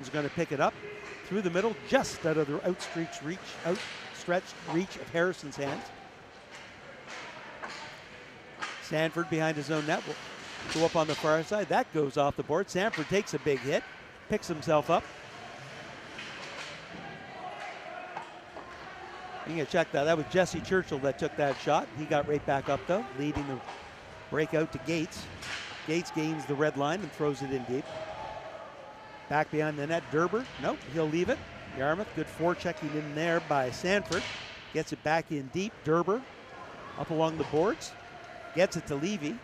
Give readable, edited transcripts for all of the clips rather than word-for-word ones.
is going to pick it up through the middle, just out of the outstretched reach of Harrison's hands. Sanford behind his own net will go up on the far side. That goes off the board. Sanford takes a big hit, picks himself up. You can check that. That was Jesse Churchill that took that shot. He got right back up though, leading the breakout to Gates. Gates gains the red line and throws it in deep. Back behind the net, Derber. Nope, he'll leave it. Yarmouth, good forechecking in there by Sanford. Gets it back in deep. Derber up along the boards. Gets it to Levy.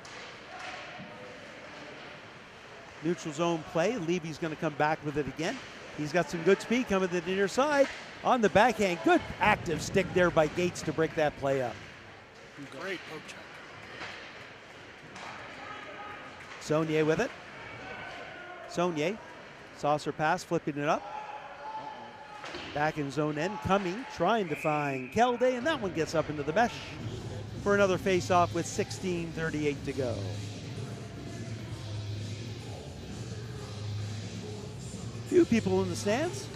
Neutral zone play. Levy's going to come back with it again. He's got some good speed coming to the near side. On the backhand, good active stick there by Gates to break that play up. Great poke check. Saunier with it. Saunier, saucer pass, flipping it up. Back in zone end, Cumming trying to find Kelday, and that one gets up into the mesh for another face-off with 16:38 to go. Few people in the stands.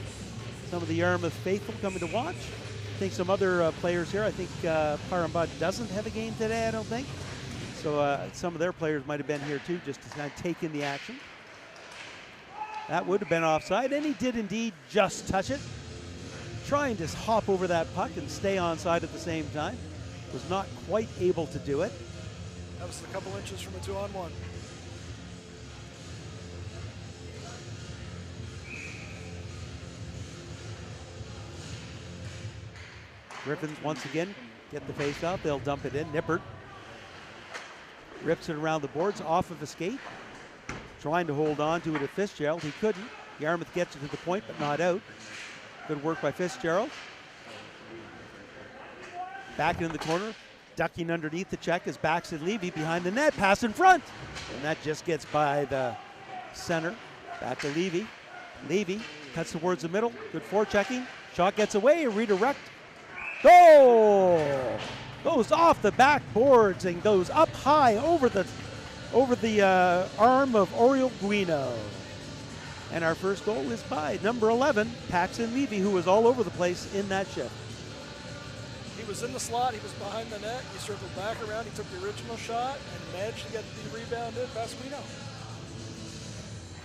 Some of the Yarmouth faithful coming to watch. I think some other players here. I think Parambad doesn't have a game today, I don't think. So some of their players might have been here too, just to kind of take in the action. That would have been offside, and he did indeed just touch it. Trying to hop over that puck and stay onside at the same time. Was not quite able to do it. That was a couple inches from a 2-on-1. Griffins once again get the face off. They'll dump it in. Nippert rips it around the boards off of a skate. Trying to hold on to it at Fitzgerald. He couldn't. Yarmouth gets it to the point, but not out. Good work by Fitzgerald. Back in the corner. Ducking underneath the check is Baxton Levy behind the net. Pass in front. And that just gets by the center. Back to Levy. Levy cuts towards the middle. Good forechecking. Shot gets away. A redirect. Goal! Goes off the backboards and goes up high over the arm of Oriel Guino. And our first goal is by number 11, Paxton Levy, who was all over the place in that shift. He was in the slot, he was behind the net, he circled back around, he took the original shot and managed to get the rebound in past Guino.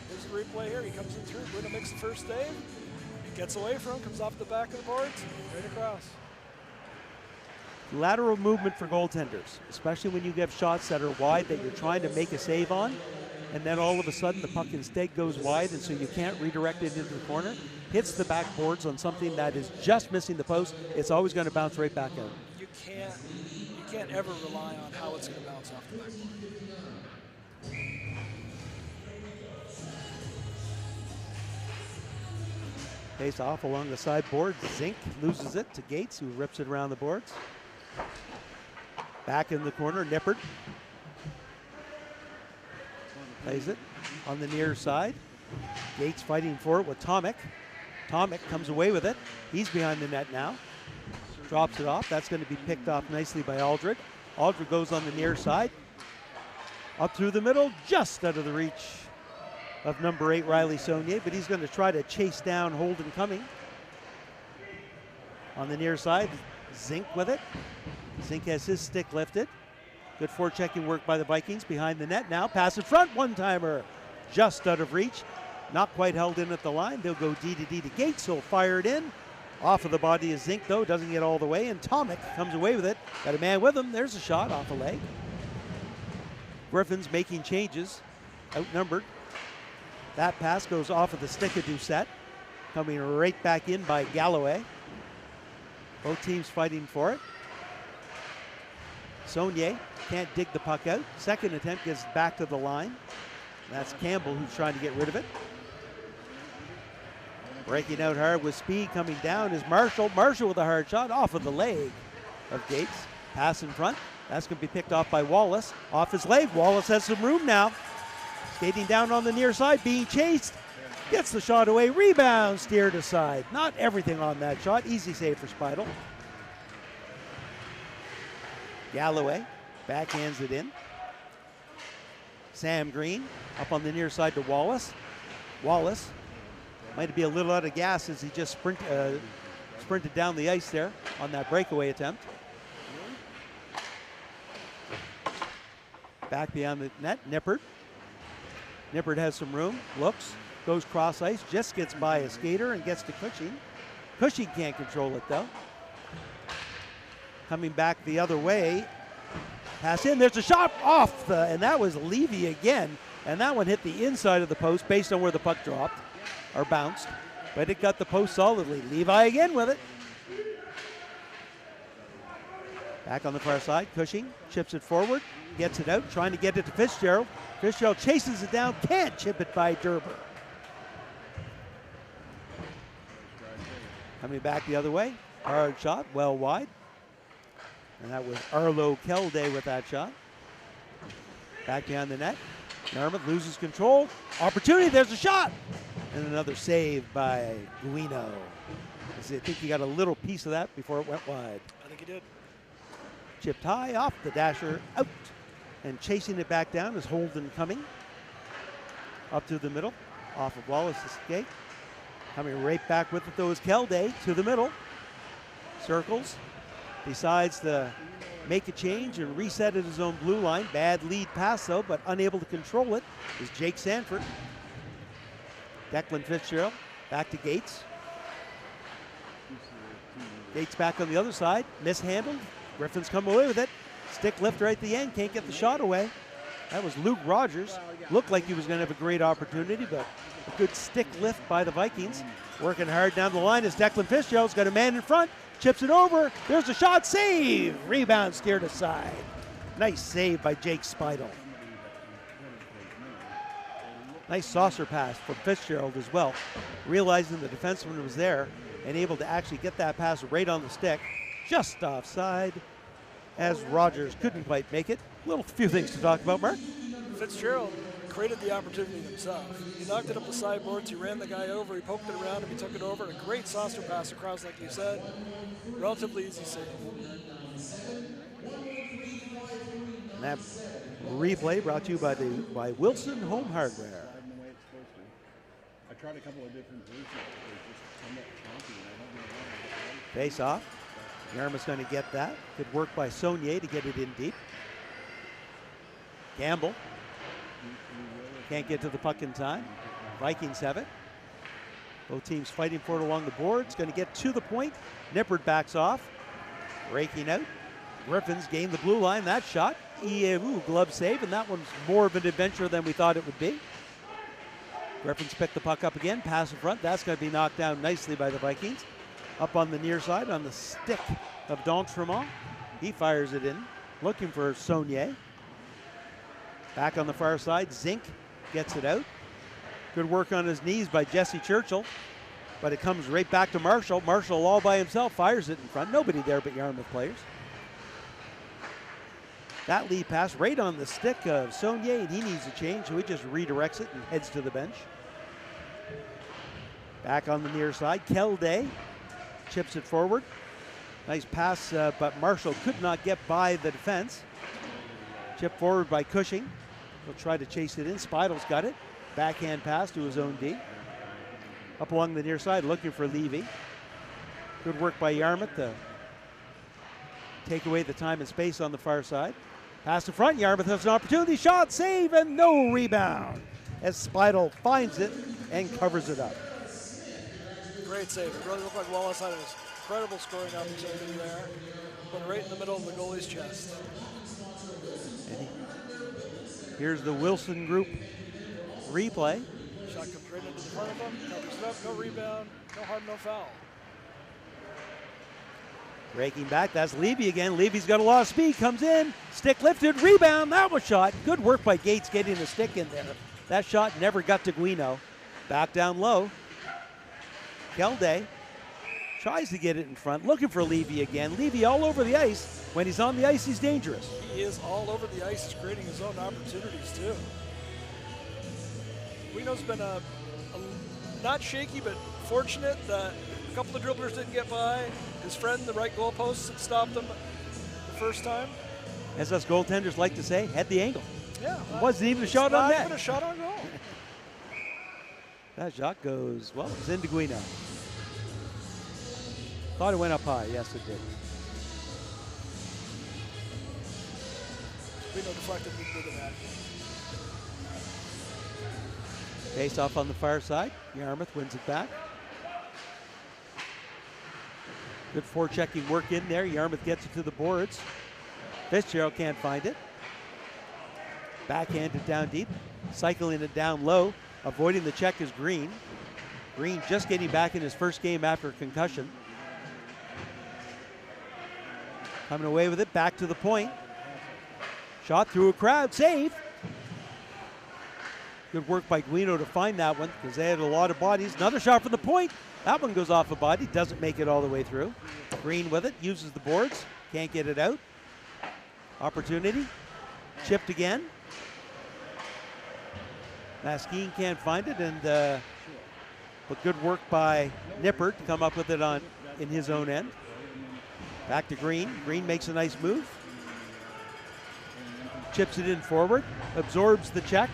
Here's the replay here, he comes in through, Guino makes the first save, he gets away from him, comes off the back of the boards, right across. Lateral movement for goaltenders, especially when you get shots that are wide that you're trying to make a save on, and then all of a sudden the puck instead goes wide, and so you can't redirect it into the corner. Hits the backboards on something that is just missing the post. It's always going to bounce right back out. You can't ever rely on how it's going to bounce off the backboard. Face off along the side board. Zink loses it to Gates, who rips it around the boards. Back in the corner, Nippert plays it on the near side. Gates fighting for it with Tomic. Tomic comes away with it. He's behind the net now. Drops it off. That's going to be picked off nicely by Aldred. Aldred goes on the near side. Up through the middle, just out of the reach of number 8, Riley Saunier, but he's going to try to chase down Holden Cumming. On the near side, Zink with it. Zink has his stick lifted. Good forechecking work by the Vikings behind the net now. Pass in front, one-timer. Just out of reach. Not quite held in at the line. They'll go D to Gates. He'll fire it in. Off of the body of Zink, though. Doesn't get all the way. And Tomic comes away with it. Got a man with him. There's a shot off a leg. Griffins making changes. Outnumbered. That pass goes off of the stick of Doucette. Coming right back in by Galloway. Both teams fighting for it. Saunier can't dig the puck out. Second attempt gets back to the line. That's Campbell who's trying to get rid of it. Breaking out hard with speed coming down is Marshall. Marshall with a hard shot off of the leg of Gates. Pass in front. That's going to be picked off by Wallace. Off his leg. Wallace has some room now. Skating down on the near side, being chased. Gets the shot away. Rebound steered aside. Not everything on that shot. Easy save for Speidel. Galloway backhands it in. Sam Green up on the near side to Wallace. Wallace Might be a little out of gas as he just sprinted down the ice there on that breakaway attempt. Back beyond the net, Nippert. Nippert has some room, looks, goes cross ice, just gets by a skater and gets to Cushing. Cushing can't control it though. Coming back the other way, pass in, there's a shot off and that was Levy again, and that one hit the inside of the post based on where the puck dropped, or bounced, but it got the post solidly. Levi again with it. Back on the far side, Cushing chips it forward, gets it out, trying to get it to Fitzgerald. Fitzgerald chases it down, can't chip it by Derber. Coming back the other way, hard shot, well wide. And that was Arlo Kelday with that shot. Back behind the net, Yarmouth loses control. Opportunity, there's a shot! And another save by Guino. I think he got a little piece of that before it went wide. I think he did. Chipped high off the dasher, out. And chasing it back down is Holden coming. Up to the middle, off of Wallace's skate. Coming right back with it though is Kelday to the middle. Circles, decides to make a change and reset at his own blue line. Bad lead pass though, but unable to control it is Jake Sanford. Declan Fitzgerald back to Gates. Gates back on the other side, mishandled. Griffins come away with it. Stick lift right at the end, can't get the shot away. That was Luke Rogers. Looked like he was going to have a great opportunity, but a good stick lift by the Vikings. Working hard down the line as Declan Fitzgerald's got a man in front, chips it over. There's a shot, save! Rebound steered aside. Nice save by Jake Speidel. Nice saucer pass from Fitzgerald as well. Realizing the defenseman was there and able to actually get that pass right on the stick. Just offside as Rogers couldn't quite make it. Few things to talk about, Mark. Fitzgerald created the opportunity himself. He knocked it up the sideboards, he ran the guy over, he poked it around him, he took it over, and a great saucer pass across, like you said. Relatively easy save. And that replay brought to you by Wilson Home Hardware. I tried a couple of different versions. Face off. Yarmouth's going to get that. Good work by Saunier to get it in deep. Gamble. Can't get to the puck in time. Vikings have it. Both teams fighting for it along the boards. Going to get to the point. Nippert backs off. Raking out. Griffins gain the blue line. That shot. Glove save, and that one's more of an adventure than we thought it would be. Griffins pick the puck up again. Pass in front. That's going to be knocked down nicely by the Vikings. Up on the near side on the stick of D'Entremont. He fires it in, looking for Saunier. Back on the far side, Zink gets it out. Good work on his knees by Jesse Churchill, but it comes right back to Marshall. Marshall all by himself fires it in front. Nobody there but Yarmouth players. That lead pass right on the stick of Saunier, and he needs a change, so he just redirects it and heads to the bench. Back on the near side, Kelday chips it forward. Nice pass, but Marshall could not get by the defense. Chip forward by Cushing. He'll try to chase it in. Speidel's got it. Backhand pass to his own D. Up along the near side, looking for Levy. Good work by Yarmouth to take away the time and space on the far side. Pass in front. Yarmouth has an opportunity. Shot, save, and no rebound as Speidel finds it and covers it up. Great save. It really looked like Wallace had an incredible scoring opportunity there, but right in the middle of the goalie's chest. And here's the Wilson group replay. Shot comes right into the front of him, covers it up, no rebound, no harm, no foul. Breaking back, that's Levy again. Levy's got a lot of speed, comes in, stick lifted, rebound, that was shot. Good work by Gates getting the stick in there. That shot never got to Guino. Back down low. Kelday tries to get it in front, looking for Levy again. Levy all over the ice. When he's on the ice, he's dangerous. He is all over the ice. He's creating his own opportunities, too. Guino's been not shaky, but fortunate that a couple of dribblers didn't get by. His friend, the right goalpost, had stopped him the first time. As us goaltenders like to say, had the angle. Yeah. It wasn't even a shot on net. Not even a shot on goal. That shot goes, well, it's into Guino. Thought it went up high. Yes, it did. Guino deflected into the net. Face off on the far side. Yarmouth wins it back. Good forechecking work in there. Yarmouth gets it to the boards. Fitzgerald can't find it. Backhanded down deep. Cycling it down low. Avoiding the check is Green. Green just getting back in his first game after a concussion. Coming away with it. Back to the point. Shot through a crowd. Save. Good work by Guino to find that one because they had a lot of bodies. Another shot from the point. That one goes off a body. Doesn't make it all the way through. Green with it. Uses the boards. Can't get it out. Opportunity. Chipped again. Maskeen can't find it, but good work by Nippert to come up with it in his own end. Back to Green. Green makes a nice move. Chips it in forward. Absorbs the check.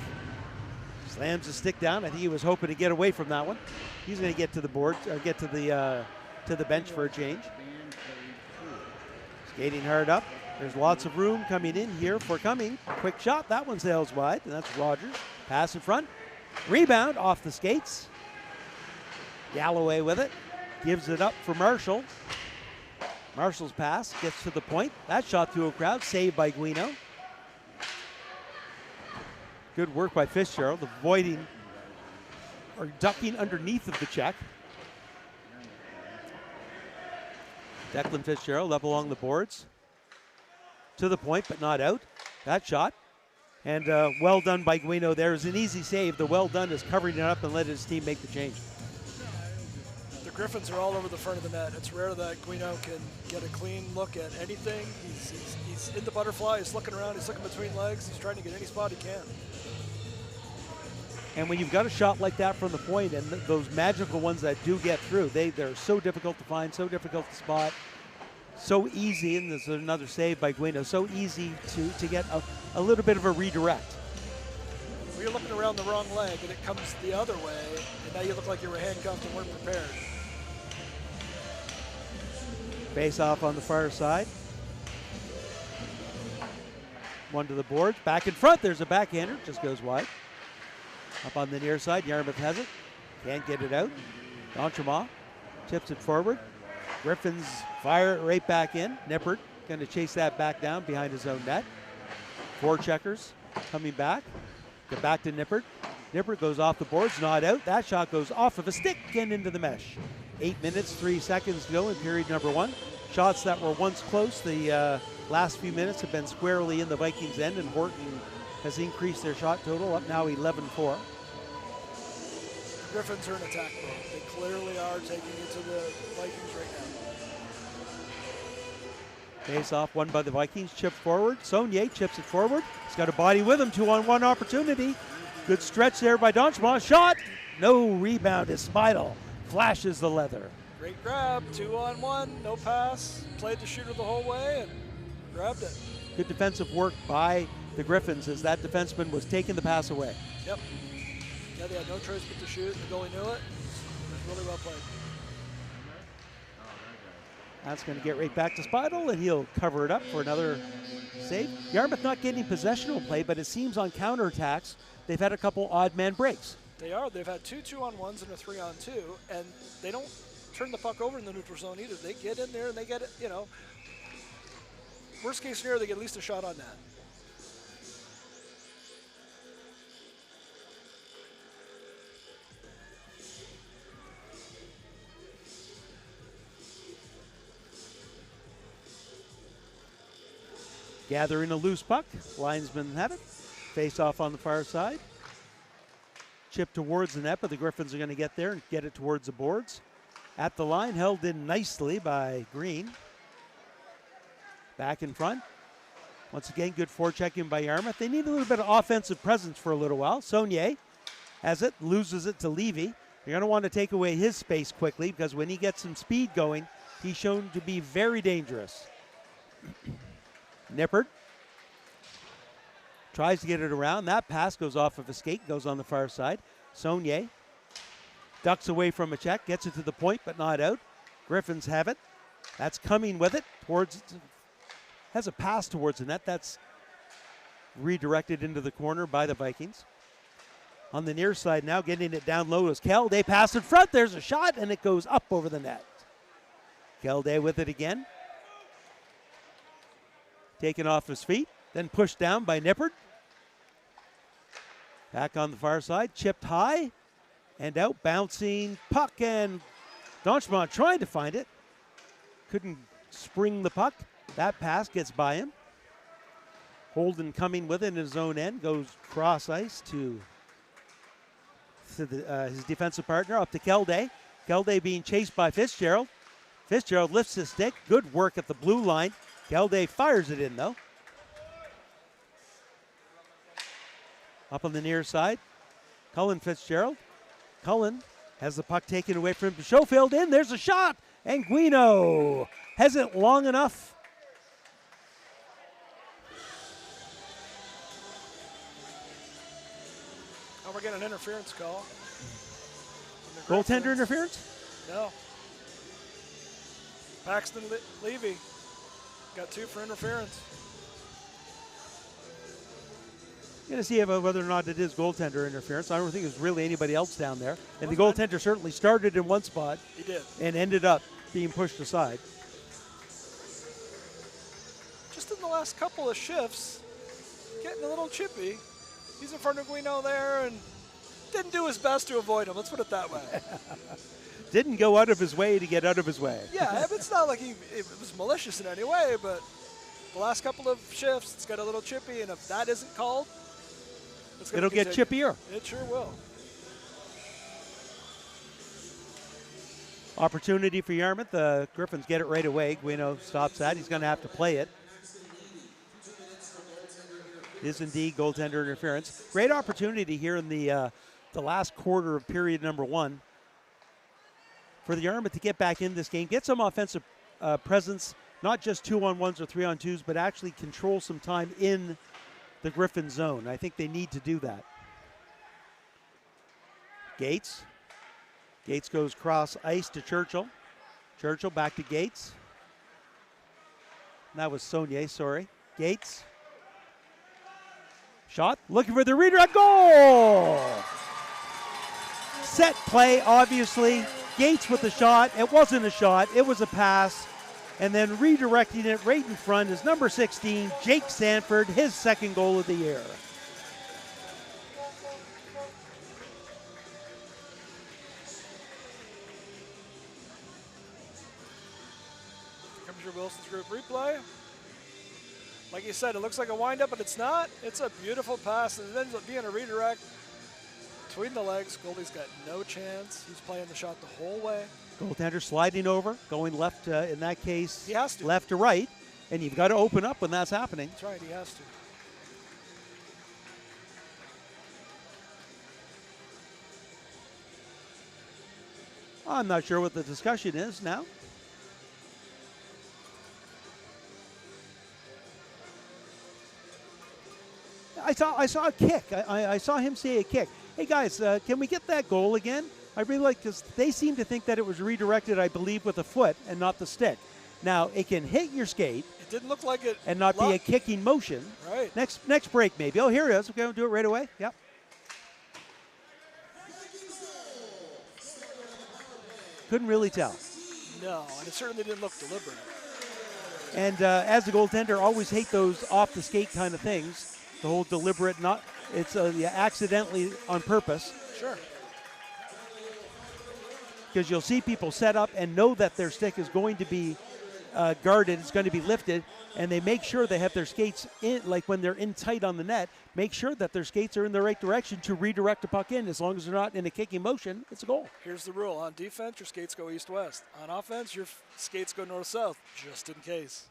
Slams the stick down. I think he was hoping to get away from that one. He's going to get to the board, or get to the bench for a change. Skating hard up. There's lots of room coming in here for Cumming. Quick shot. That one sails wide, and that's Rogers. Pass in front. Rebound off the skates. Galloway with it. Gives it up for Marshall. Marshall's pass gets to the point. That shot through a crowd. Saved by Guino. Good work by Fitzgerald, avoiding or ducking underneath of the check. Declan Fitzgerald up along the boards. To the point, but not out. That shot. And well done by Guino there. It was an easy save. The well done is covering it up and letting his team make the change. The Griffins are all over the front of the net. It's rare that Guino can get a clean look at anything. He's in the butterfly. He's looking around. He's looking between legs. He's trying to get any spot he can. And when you've got a shot like that from the point, and those magical ones that do get through, they're so difficult to find, so difficult to spot, so easy, and there's another save by Guino, so easy to get a little bit of a redirect. Well, you're looking around the wrong leg, and it comes the other way, and now you look like you were handcuffed and weren't prepared. Face off on the far side. One to the boards. Back in front, there's a backhander, just goes wide. Up on the near side, Yarmouth has it. Can't get it out. D'Entremont tips it forward. Griffins fire it right back in. Nippert going to chase that back down behind his own net. Four checkers coming back. Get back to Nippert. Nippert goes off the boards, not out. That shot goes off of a stick and into the mesh. 8 minutes, 3 seconds to go in period number one. Shots that were once close, the last few minutes have been squarely in the Vikings' end, and Horton has increased their shot total, up now 11-4. Griffins are in attack mode. They clearly are taking it to the Vikings right now. Face off won by the Vikings, chip forward. Saunier chips it forward. He's got a body with him, 2-on-1 opportunity. Good stretch there by D'Entremont. Shot, no rebound is Spidel. Flashes the leather. Great grab, 2-on-1, no pass. Played the shooter the whole way and grabbed it. Good defensive work by the Griffins as that defenseman was taking the pass away. Yep. Yeah, they had no choice but to shoot. The goalie knew it. It was really well played. That's going to get right back to Spidel, and he'll cover it up for another save. Yarmouth not getting possessional play, but it seems on counterattacks, they've had a couple odd man breaks. They are. They've had 2 2-on-1s and a 3-on-2, and they don't turn the puck over in the neutral zone either. They get in there and they get it, you know. Worst case scenario, they get at least a shot on that. Gathering a loose puck. Linesmen have it. Face off on the far side. Chip towards the net, but the Griffins are going to get there and get it towards the boards. At the line, held in nicely by Green. Back in front. Once again, good forechecking by Yarmouth. They need a little bit of offensive presence for a little while. Saunier has it, loses it to Levy. You're going to want to take away his space quickly because when he gets some speed going, he's shown to be very dangerous. Nippert tries to get it around. That pass goes off of a skate, goes on the far side. Saunier ducks away from a check, gets it to the point, but not out. Griffins have it. That's coming with it towards, has a pass towards the net. That's redirected into the corner by the Vikings. On the near side now, getting it down low is Kelday. Pass in front. There's a shot, and it goes up over the net. Kelday with it again. Taken off his feet, then pushed down by Nippert. Back on the far side, chipped high and out, bouncing puck, and Donchemont trying to find it. Couldn't spring the puck. That pass gets by him. Holden coming with it in his own end, goes cross ice to his defensive partner, up to Kelday. Kelday being chased by Fitzgerald. Fitzgerald lifts his stick. Good work at the blue line. Kelday fires it in, though. Up on the near side, Cullen Fitzgerald. Cullen has the puck taken away from him. Schofield in. There's a shot. And Guino has it long enough. Oh, we're getting an interference call. Goaltender interference? No. Paxton Levy got 2 for interference. Going to see whether or not it is goaltender interference. I don't think there's really anybody else down there. And the goaltender certainly started in one spot. He did. And ended up being pushed aside. Just in the last couple of shifts, getting a little chippy. He's in front of Guino there and didn't do his best to avoid him. Let's put it that way. Didn't go out of his way to get out of his way. Yeah, it's not like it was malicious in any way, but the last couple of shifts, it's got a little chippy, and if that isn't called, it'll get chippier. It sure will. Opportunity for Yarmouth. The Griffins get it right away. Guino stops that. He's going to have to play it. Is indeed goaltender interference. Great opportunity here in the last quarter of period number 1 for the Yarmouth to get back in this game, get some offensive presence, not just 2-on-1s or 3-on-2s, but actually control some time in the Griffin zone. I think they need to do that. Gates. Gates goes cross ice to Churchill. Churchill back to Gates. That was Saunier, sorry. Gates. Shot, looking for the redirect, goal! Set play, obviously. Gates with the shot. It wasn't a shot, it was a pass. And then redirecting it right in front is number 16, Jake Sanford, his second goal of the year. Comes your Wilson's group replay. Like you said, it looks like a windup, but it's not. It's a beautiful pass, and it ends up being a redirect between the legs. Goldie's got no chance. He's playing the shot the whole way. Goaltender sliding over, going left, in that case, he has to. Left to right, and you've got to open up when that's happening. That's right, he has to. I'm not sure what the discussion is now. I saw a kick. I saw him say a kick. Hey guys, can we get that goal again? I really like, because they seem to think that it was redirected, I believe, with the foot and not the stick. Now, it can hit your skate. It didn't look like it. And not be a kicking motion. Right. Next break, maybe. Oh, here it is. Okay, we'll do it right away. Yep. Couldn't really tell. No, and it certainly didn't look deliberate. And as a goaltender, always hate those off the skate kind of things. The whole deliberate, it's accidentally on purpose. Sure. Because you'll see people set up and know that their stick is going to be guarded, it's going to be lifted, and they make sure they have their skates in, like when they're in tight on the net, make sure that their skates are in the right direction to redirect the puck in. As long as they're not in a kicking motion, it's a goal. Here's the rule. On defense, your skates go east-west. On offense, your skates go north-south, just in case.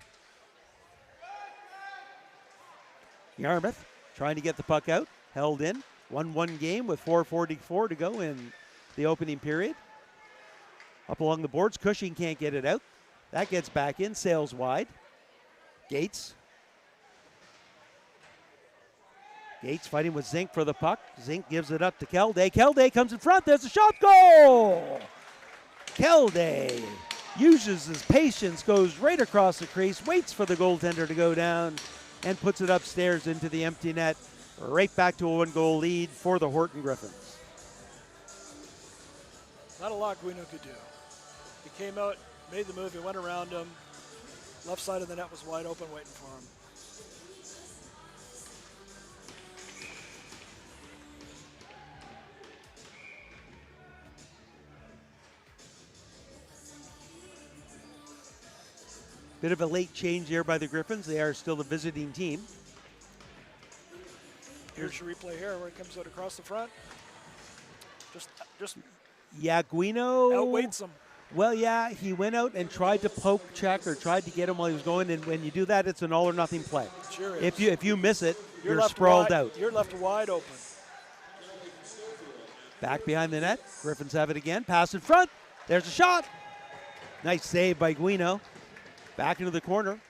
Yarmouth trying to get the puck out, held in. 1-1 game with 4:44 to go in the opening period. Up along the boards, Cushing can't get it out. That gets back in, sails wide. Gates. Gates fighting with Zink for the puck. Zink gives it up to Kelday. Kelday comes in front. There's a shot. Goal! Kelday uses his patience, goes right across the crease, waits for the goaltender to go down, and puts it upstairs into the empty net. Right back to a 1-goal lead for the Horton Griffins. Not a lot Guino could do. He came out, made the move, he went around him. Left side of the net was wide open waiting for him. Bit of a late change here by the Griffins. They are still the visiting team. Here's your replay here where it comes out across the front. Just Yeah, Guino outweights him. Well, yeah, he went out and tried to poke check or tried to get him while he was going, and when you do that, it's an all or nothing play. Sure is. If you miss it, you're left sprawled wide, out. You're left wide open. Back behind the net. Griffins have it again. Pass in front. There's a shot. Nice save by Guino. Back into the corner.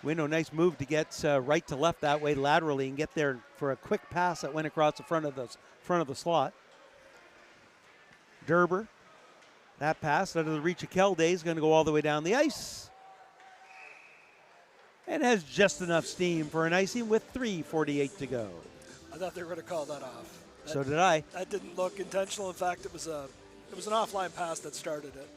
Guino, nice move to get right to left that way laterally and get there for a quick pass that went across the front of the slot. Derber. That pass out of the reach of Kelday is going to go all the way down the ice. And has just enough steam for an icing with 3:48 to go. I thought they were going to call that off. So did I. That didn't look intentional. In fact, it was an offline pass that started it.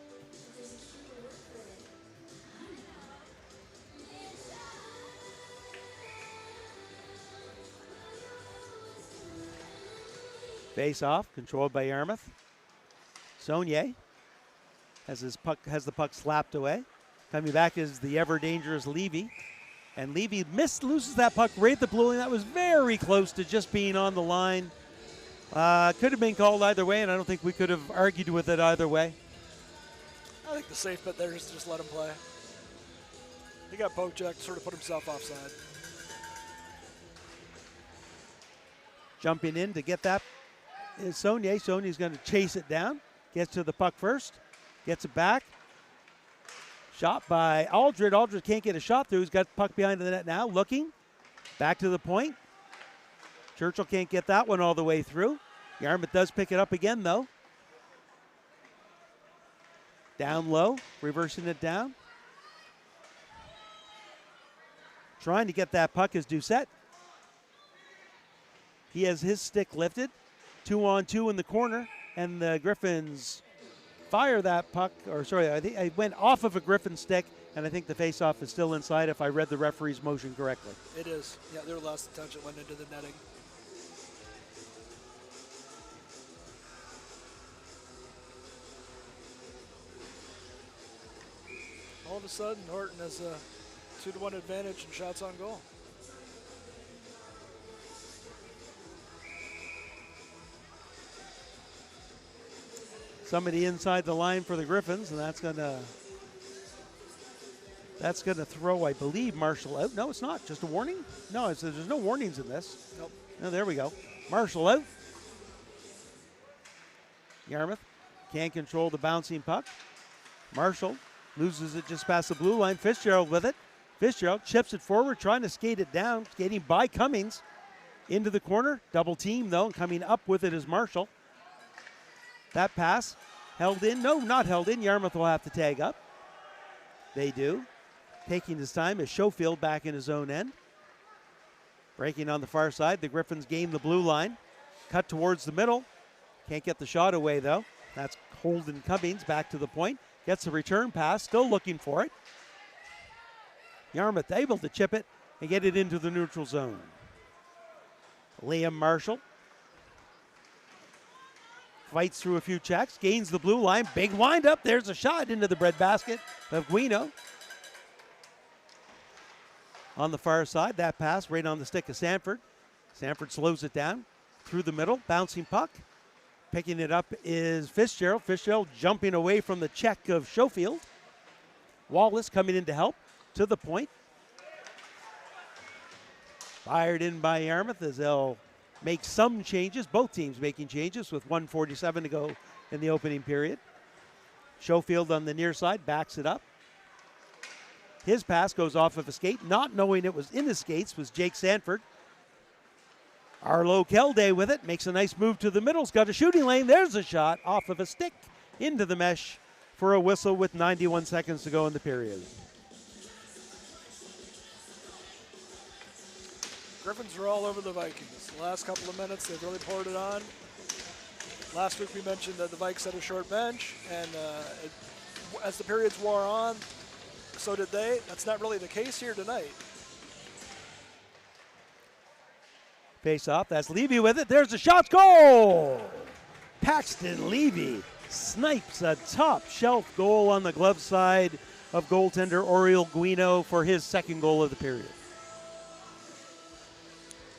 Face off, controlled by Yarmouth. Saunier has the puck slapped away. Coming back is the ever dangerous Levy. And Levy loses that puck right at the blue line. That was very close to just being on the line. Could have been called either way, and I don't think we could have argued with it either way. I think the safe bet there is to just let him play. He got poke checked, sort of put himself offside. Jumping in to get that is Saunier. Saunier's going to chase it down. Gets to the puck first. Gets it back. Shot by Aldred. Aldred can't get a shot through. He's got the puck behind the net now. Looking. Back to the point. Churchill can't get that one all the way through. Yarmouth does pick it up again, though. Down low. Reversing it down. Trying to get that puck is Doucette. He has his stick lifted. 2-on-2 in the corner. And the Griffins fire that puck, or sorry, I think it went off of a Griffin stick, and I think the faceoff is still inside if I read the referee's motion correctly. It is. Yeah, they were last to touch it, went into the netting. All of a sudden, Horton has a 2-to-1 advantage in shots on goal. Somebody inside the line for the Griffins, and that's gonna throw, I believe, Marshall out. No, it's not. Just a warning? No, there's no warnings in this. Nope. No, there we go. Marshall out. Yarmouth can't control the bouncing puck. Marshall loses it just past the blue line. Fitzgerald with it. Fitzgerald chips it forward, trying to skate it down. Skating by Cummings into the corner. Double team, though, and coming up with it is Marshall. That pass held in. No, not held in. Yarmouth will have to tag up. They do. Taking his time is Schofield back in his own end. Breaking on the far side. The Griffins gain the blue line. Cut towards the middle. Can't get the shot away, though. That's Holden Cummings back to the point. Gets the return pass. Still looking for it. Yarmouth able to chip it and get it into the neutral zone. Liam Marshall fights through a few checks, gains the blue line, big windup. There's a shot into the breadbasket of Guino. On the far side, that pass right on the stick of Sanford. Sanford slows it down through the middle, bouncing puck. Picking it up is Fitzgerald. Fitzgerald jumping away from the check of Schofield. Wallace coming in to help to the point. Fired in by Yarmouth as they'll make some changes. Both teams making changes with 1:47 to go in the opening period. Schofield on the near side backs it up. His pass goes off of a skate. Not knowing it was in his skates was Jake Sanford. Arlo Kelde with it, makes a nice move to the middle. He's got a shooting lane. There's a shot off of a stick into the mesh for a whistle with 91 seconds to go in the period. Griffins are all over the Vikings. The last couple of minutes, they've really poured it on. Last week we mentioned that the Vikes had a short bench, and as the periods wore on, so did they. That's not really the case here tonight. Face off, that's Levy with it. There's the shot, goal! Paxton Levy snipes a top shelf goal on the glove side of goaltender Oriel Guino for his second goal of the period.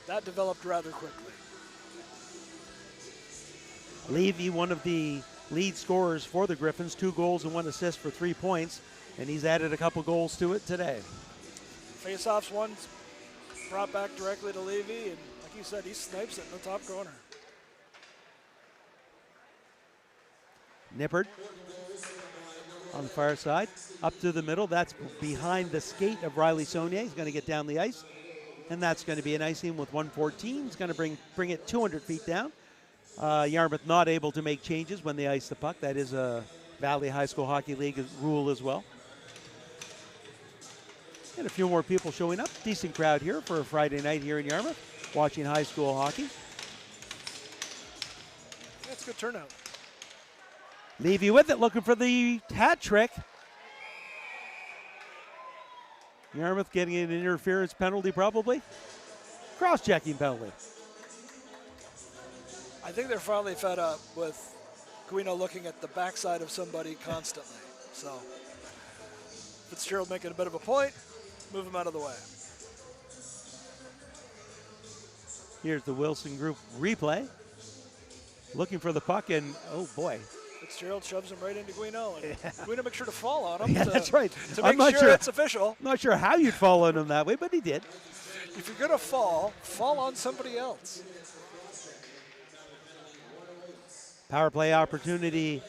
That developed rather quickly. Levy, one of the lead scorers for the Griffins, 2 goals and 1 assist for 3 points, and he's added a couple goals to it today. Face-offs, one's brought back directly to Levy, and like you said, he snipes it in the top corner. Nippert on the far side, up to the middle. That's behind the skate of Riley Saunier. He's going to get down the ice, and that's going to be an icing with 1:14. He's going to bring it 200 feet down. Yarmouth not able to make changes when they ice the puck. That is a Valley High School Hockey League rule as well. And a few more people showing up. Decent crowd here for a Friday night here in Yarmouth, watching high school hockey. That's a good turnout. Levy with it, looking for the hat trick. Yarmouth getting an interference penalty probably. Cross-checking penalty. I think they're finally fed up with Guino looking at the backside of somebody constantly. So Fitzgerald making a bit of a point, move him out of the way. Here's the Wilson group replay. Looking for the puck, and oh boy. Fitzgerald shoves him right into Guino, and Guino makes sure to fall on him. Yeah, that's right. To make sure it's official. I'm not sure how you'd fall on him that way, but he did. If you're going to fall on somebody else. Power play opportunity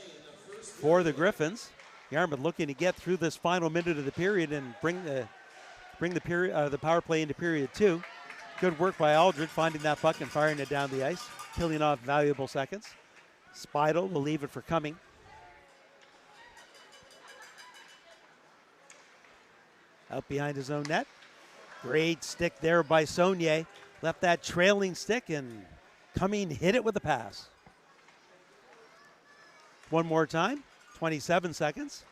for the Griffins. Yarmouth looking to get through this final minute of the period and bring the power play into period 2. Good work by Aldred finding that puck and firing it down the ice, killing off valuable seconds. Speidel will leave it for Cumming. Out behind his own net. Great stick there by Saunier. Left that trailing stick, and Cumming hit it with a pass. One more time, 27 seconds.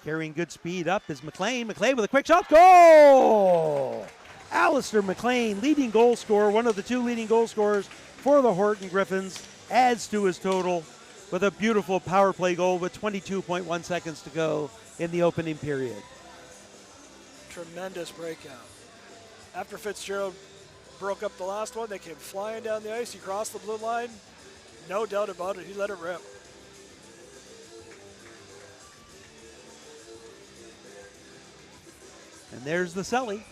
Carrying good speed up is McLean. McLean with a quick shot, goal! Alistair McLean, leading goal scorer, one of the 2 leading goal scorers for the Horton Griffins, adds to his total with a beautiful power play goal with 22.1 seconds to go in the opening period. Tremendous breakout. After Fitzgerald broke up the last one, they came flying down the ice. He crossed the blue line. No doubt about it. He let it rip. And there's the Selly.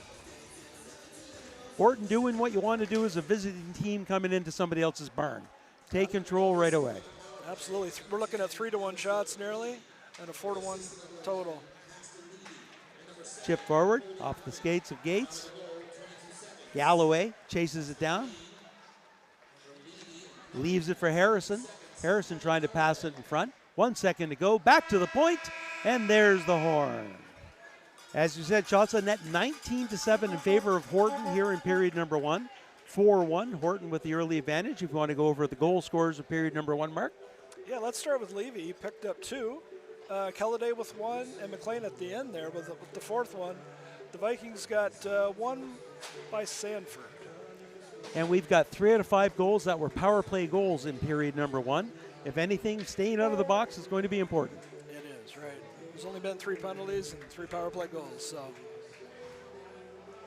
Horton doing what you want to do as a visiting team coming into somebody else's barn. Take control right away. Absolutely. We're looking at 3-1 shots nearly and a 4-1 total. Chip forward off the skates of Gates. Galloway chases it down. Leaves it for Harrison. Harrison trying to pass it in front. 1 second to go. Back to the point, and there's the horn. As you said, shots on net 19-7 in favor of Horton here in period number 1. 4-1, Horton with the early advantage. If you want to go over the goal scorers of period number 1, Mark. Yeah, let's start with Levy. He picked up 2. Kelladay with 1, and McLean at the end there with the 4th one. The Vikings got 1 by Sanford. And we've got 3 out of 5 goals that were power play goals in period number 1. If anything, staying out of the box is going to be important. It is, right. There's only been 3 penalties and 3 power play goals, so.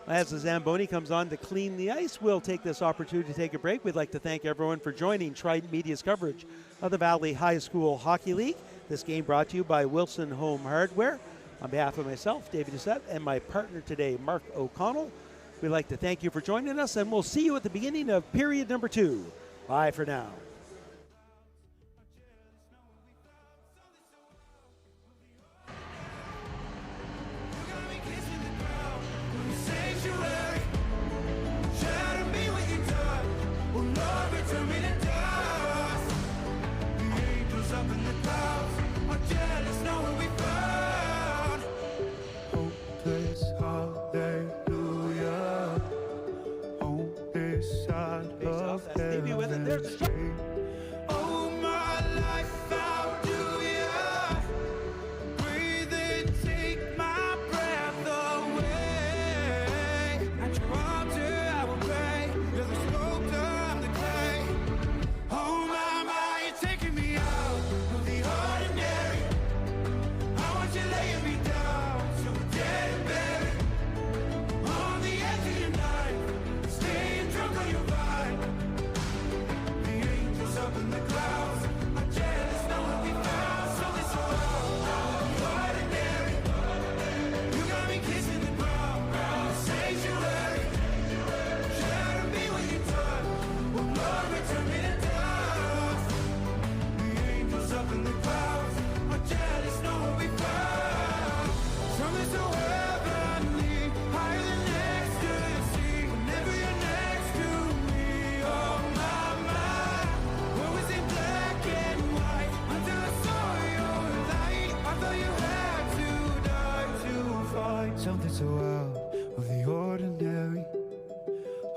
As the Zamboni comes on to clean the ice, we'll take this opportunity to take a break. We'd like to thank everyone for joining Trident Media's coverage of the Valley High School Hockey League. This game brought to you by Wilson Home Hardware. On behalf of myself, David Doucette, and my partner today, Mark O'Connell, we'd like to thank you for joining us, and we'll see you at the beginning of period number 2. Bye for now. Shadow me when you die. something so out of the ordinary.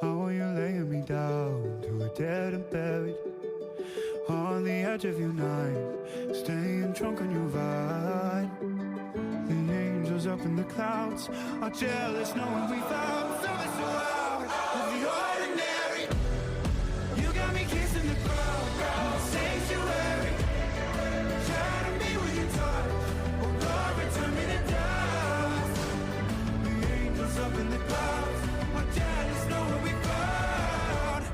How are you laying me down to a dead and buried? On the edge of your night, staying drunk on your vine. The angels up in the clouds are jealous knowing we found something so out of the ordinary. You got me kissing the ground, sanctuary. Try to be with your touch, oh Lord, return me to dust. The angels up in the clouds are jealous knowing we found.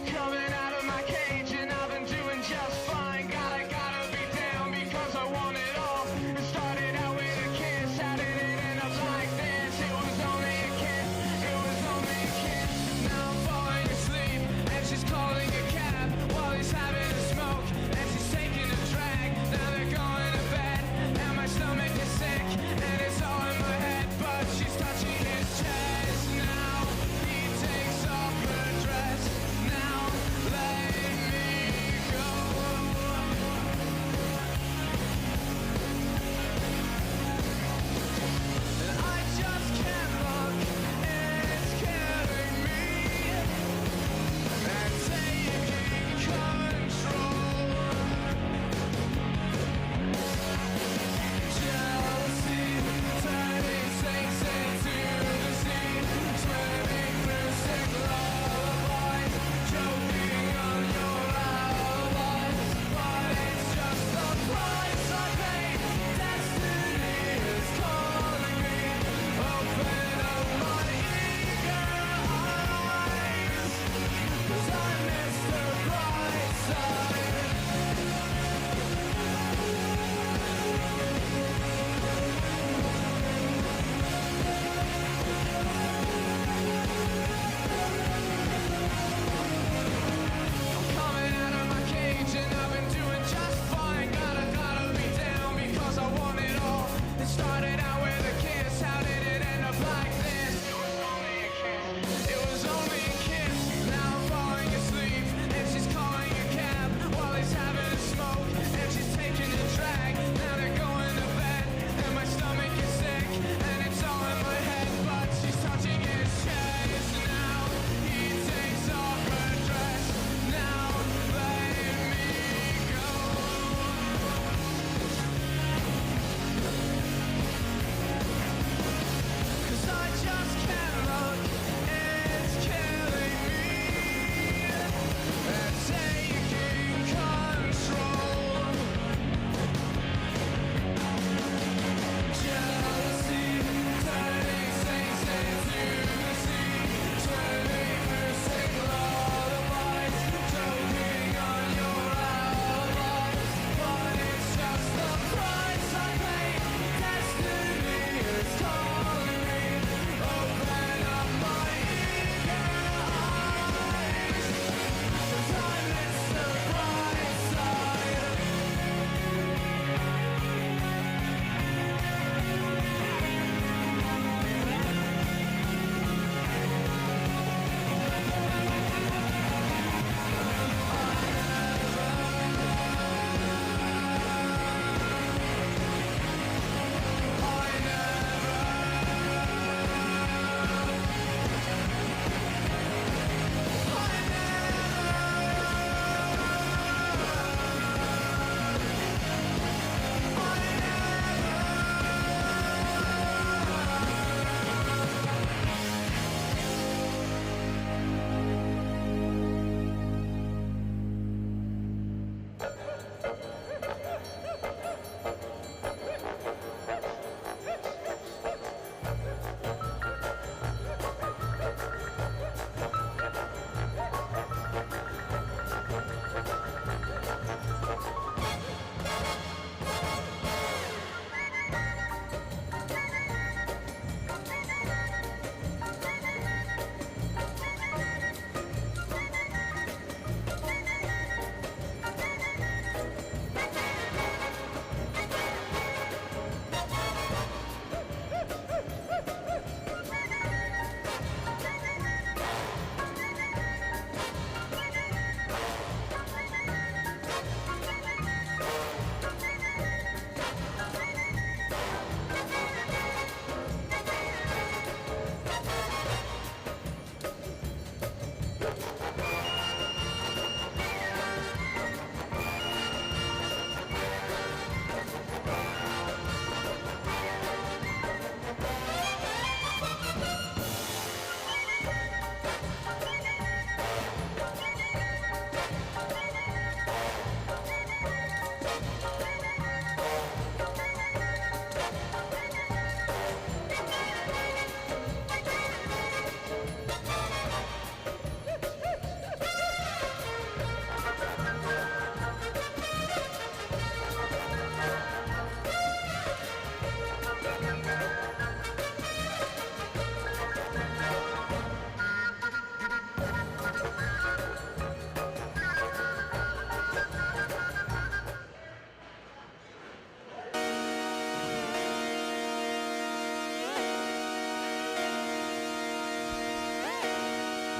Coming out of my cage and I've been doing just fine. Gotta be down because I want it all. It started out with a kiss, how did it end up like this? It was only a kiss, it was only a kiss. Now I'm falling asleep and she's calling a cab while he's having a smoke and she's taking a drag. Now they're going to bed and my stomach is sick and it's all in my head, but she's touching his chest. Now he takes off her dress. Now let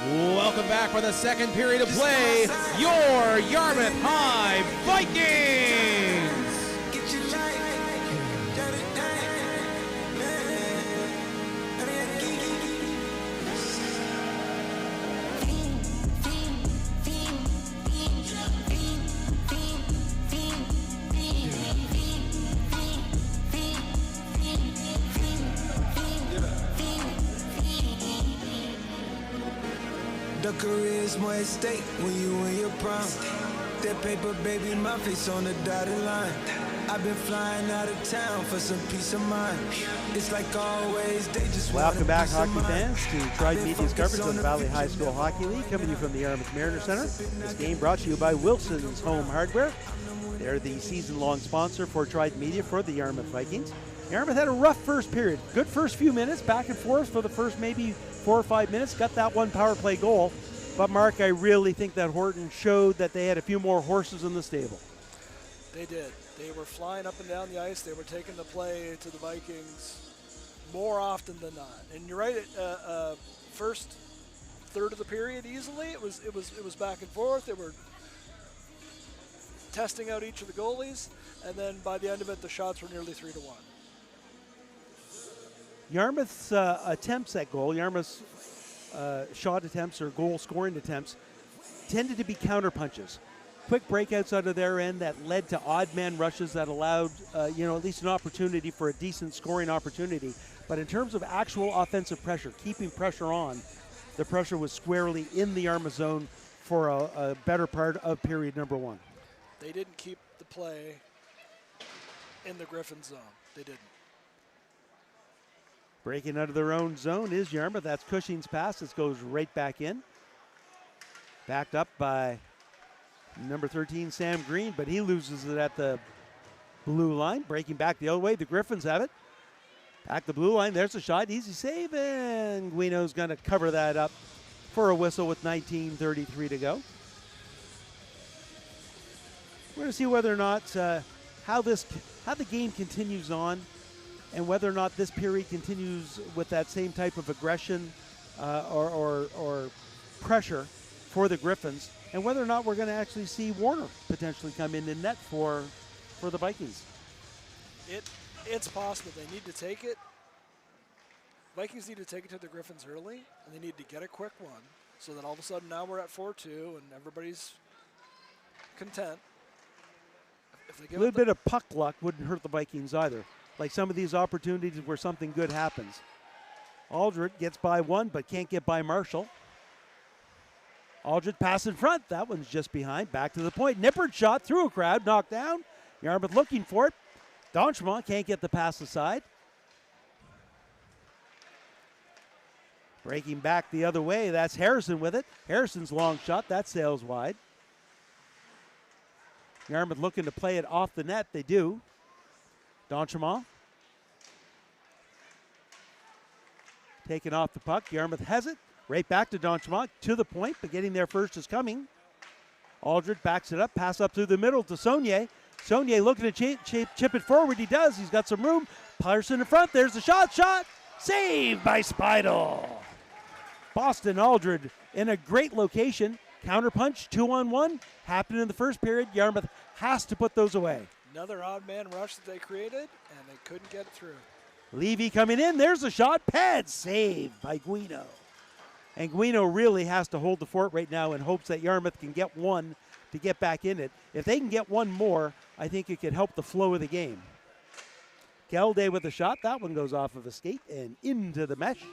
Welcome back for the second period of play. Your Yarmouth High Vikings. The career's more at stake when you in your prime. That paper, baby, my face on the dotted line. I've been flying out of town for some peace of mind. It's like always, they just Welcome back, hockey fans, to Trident Media's coverage of the Valley High School Hockey League, coming to you from the Yarmouth Mariner Center. This game brought to you by Wilson's Home Hardware. They're the season-long sponsor for Trident Media for the Yarmouth Vikings. Yarmouth had a rough first period. Good first few minutes, back and forth for the first maybe 4 or 5 minutes. Got that one power play goal. But, Mark, I really think that Horton showed that they had a few more horses in the stable. They did. They were flying up and down the ice. They were taking the play to the Vikings more often than not. And you're right. First third of the period, easily it was back and forth. They were testing out each of the goalies, and then by the end of it, the shots were nearly 3-1. Yarmouth's attempts at goal, Yarmouth's shot attempts or goal scoring attempts tended to be counter punches. Quick breakouts out of their end that led to odd man rushes that allowed, at least an opportunity for a decent scoring opportunity. But in terms of actual offensive pressure, keeping pressure on, the pressure was squarely in the Yarmouth zone for a better part of period number one. They didn't keep the play in the Griffins zone. They didn't. Breaking out of their own zone is Yarmouth. That's Cushing's pass. This goes right back in. Backed up by number 13, Sam Green, but he loses it at the blue line. Breaking back the other way. The Griffins have it. Back the blue line. There's a shot. Easy save, and Guino's going to cover that up for a whistle with 19:33 to go. We're going to see whether or not how the game continues on, and whether or not this period continues with that same type of aggression or pressure for the Griffins, and whether or not we're going to actually see Warner potentially come in the net for the Vikings. It's possible. They need to take it. Vikings need to take it to the Griffins early, and they need to get a quick one so that all of a sudden now we're at 4-2 and everybody's content. If they give a little bit of puck luck wouldn't hurt the Vikings either. Like some of these opportunities where something good happens. Aldred gets by one, but can't get by Marshall. Aldred pass in front. That one's just behind. Back to the point. Nippert shot through a crowd. Knocked down. Yarmouth looking for it. Donchemont can't get the pass aside. Breaking back the other way. That's Harrison with it. Harrison's long shot. That sails wide. Yarmouth looking to play it off the net. They do. Donchemont taking off the puck. Yarmouth has it. Right back to Donchemont. To the point, but getting there first is coming. Aldred backs it up. Pass up through the middle to Saunier. Saunier looking to chip it forward. He does. He's got some room. Patterson in front. There's the shot. Saved by Speidel. Boston Aldred in a great location. Counterpunch, 2-on-1. Happened in the first period. Yarmouth has to put those away. Another odd man rush that they created, and they couldn't get it through. Levy coming in. There's the shot. Pad saved by Guino. And Guino really has to hold the fort right now in hopes that Yarmouth can get one to get back in it. If they can get one more, I think it could help the flow of the game. Galday with the shot. That one goes off of a skate and into the mesh.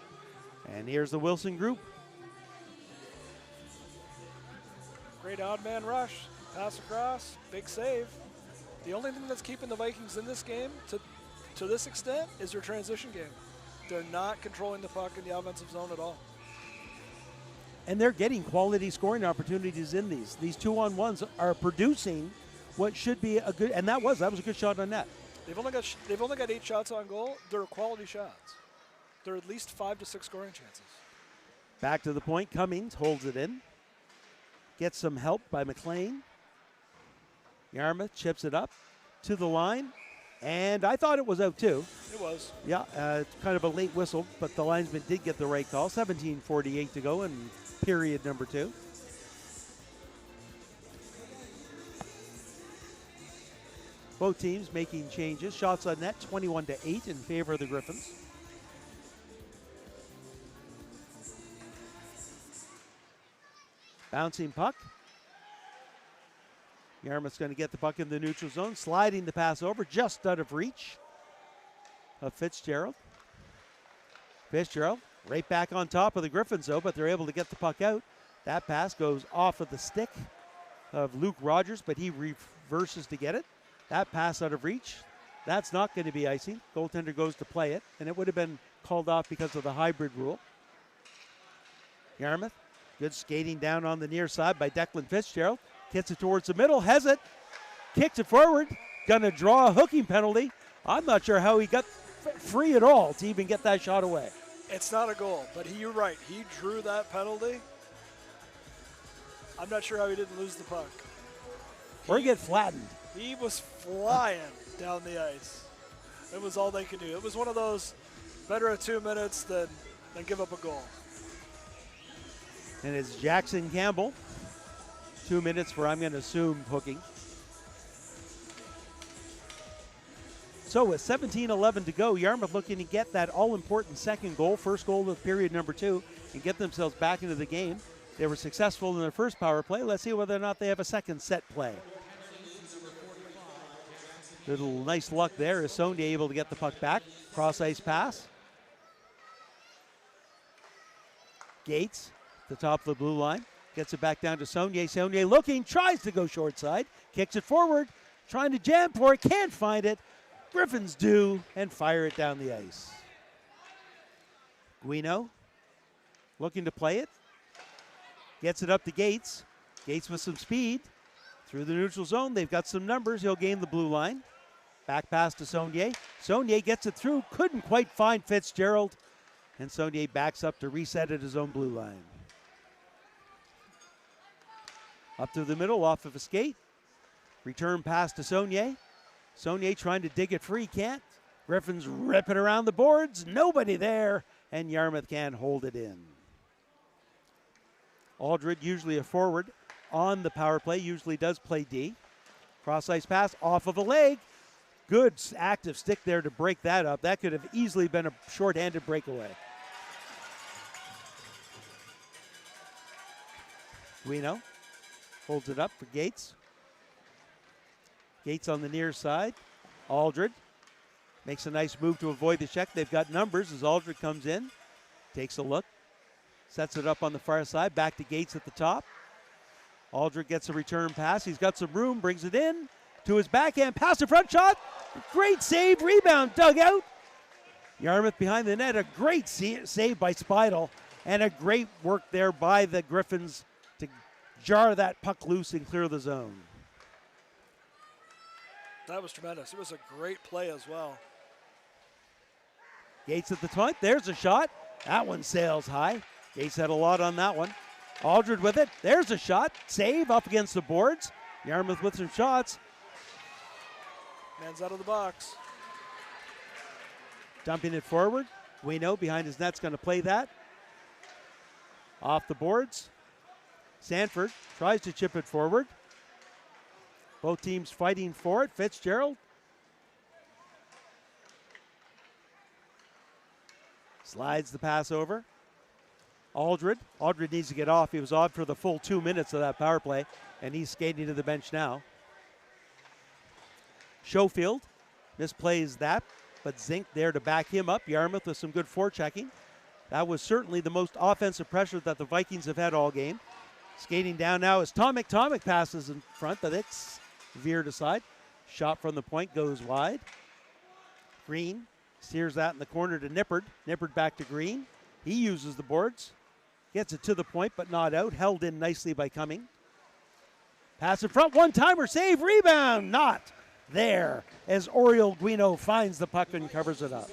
And here's the Wilson group. Great odd man rush. Pass across. Big save. The only thing that's keeping the Vikings in this game to this extent is their transition game. They're not controlling the puck in the offensive zone at all. And they're getting quality scoring opportunities in these. These 2-on-1s are producing what should be a good, and that was a good shot on net. They've only got 8 shots on goal. They're quality shots. They're at least 5 to 6 scoring chances. Back to the point. Cummings holds it in. Gets some help by McLean. Yarmouth chips it up to the line. And I thought it was out too. It was. Yeah, it's kind of a late whistle, but the linesman did get the right call. 17:48 to go in period number 2. Both teams making changes. Shots on net, 21-8 in favor of the Griffins. Bouncing puck. Yarmouth's going to get the puck in the neutral zone, sliding the pass over just out of reach of Fitzgerald. Fitzgerald right back on top of the Griffins though, but they're able to get the puck out. That pass goes off of the stick of Luke Rogers, but he reverses to get it. That pass out of reach, that's not going to be icing. Goaltender goes to play it, and it would have been called off because of the hybrid rule. Yarmouth, good skating down on the near side by Declan Fitzgerald. Gets it towards the middle, has it, kicks it forward, gonna draw a hooking penalty. I'm not sure how he got free at all to even get that shot away. It's not a goal, but you're right. He drew that penalty. I'm not sure how he didn't lose the puck. Or get flattened. He was flying down the ice. It was all they could do. It was one of those better at 2 minutes than give up a goal. And it's Jackson Campbell. 2 minutes for, I'm going to assume, hooking. So with 17:11 to go, Yarmouth looking to get that all-important second goal, first goal of period number 2, and get themselves back into the game. They were successful in their first power play. Let's see whether or not they have a second set play. Little nice luck there as Sonia able to get the puck back. Cross-ice pass. Gates, the top of the blue line. Gets it back down to Saunier. Saunier looking, tries to go short side. Kicks it forward, trying to jam for it, can't find it. Griffins do, and fire it down the ice. Guino looking to play it. Gets it up to Gates. Gates with some speed. Through the neutral zone, they've got some numbers. He'll gain the blue line. Back pass to Saunier. Saunier gets it through, couldn't quite find Fitzgerald. And Saunier backs up to reset at his own blue line. Up to the middle, off of a skate. Return pass to Saunier. Saunier trying to dig it free, can't. Griffins rip it around the boards, nobody there, and Yarmouth can't hold it in. Aldred, usually a forward on the power play, usually does play D. Cross-ice pass off of a leg. Good active stick there to break that up. That could have easily been a shorthanded breakaway. Guino holds it up for Gates. Gates on the near side. Aldred makes a nice move to avoid the check. They've got numbers as Aldred comes in. Takes a look. Sets it up on the far side. Back to Gates at the top. Aldred gets a return pass. He's got some room. Brings it in to his backhand. Pass the front shot. Great save. Rebound dug out. Yarmouth behind the net. A great save by Speidel. And a great work there by the Griffins to jar that puck loose and clear the zone. That was tremendous. It was a great play as well. Gates at the point. There's a shot. That one sails high. Gates had a lot on that one. Aldred with it. There's a shot. Save up against the boards. Yarmouth with some shots. Man's out of the box. Dumping it forward. Guino behind his net's going to play that. Off the boards. Sanford tries to chip it forward. Both teams fighting for it. Fitzgerald slides the pass over. Aldred needs to get off. He was off for the full 2 minutes of that power play, and he's skating to the bench now. Schofield misplays that, but Zink there to back him up. Yarmouth with some good forechecking. That was certainly the most offensive pressure that the Vikings have had all game. Skating down now is Tomic. Tomic passes in front, but it's veered aside. Shot from the point goes wide. Green steers that in the corner to Nippard. Nippard back to Green. He uses the boards. Gets it to the point, but not out. Held in nicely by Cumming. Pass in front. One-timer save. Rebound. Not there as Oriol Guino finds the puck and covers it up.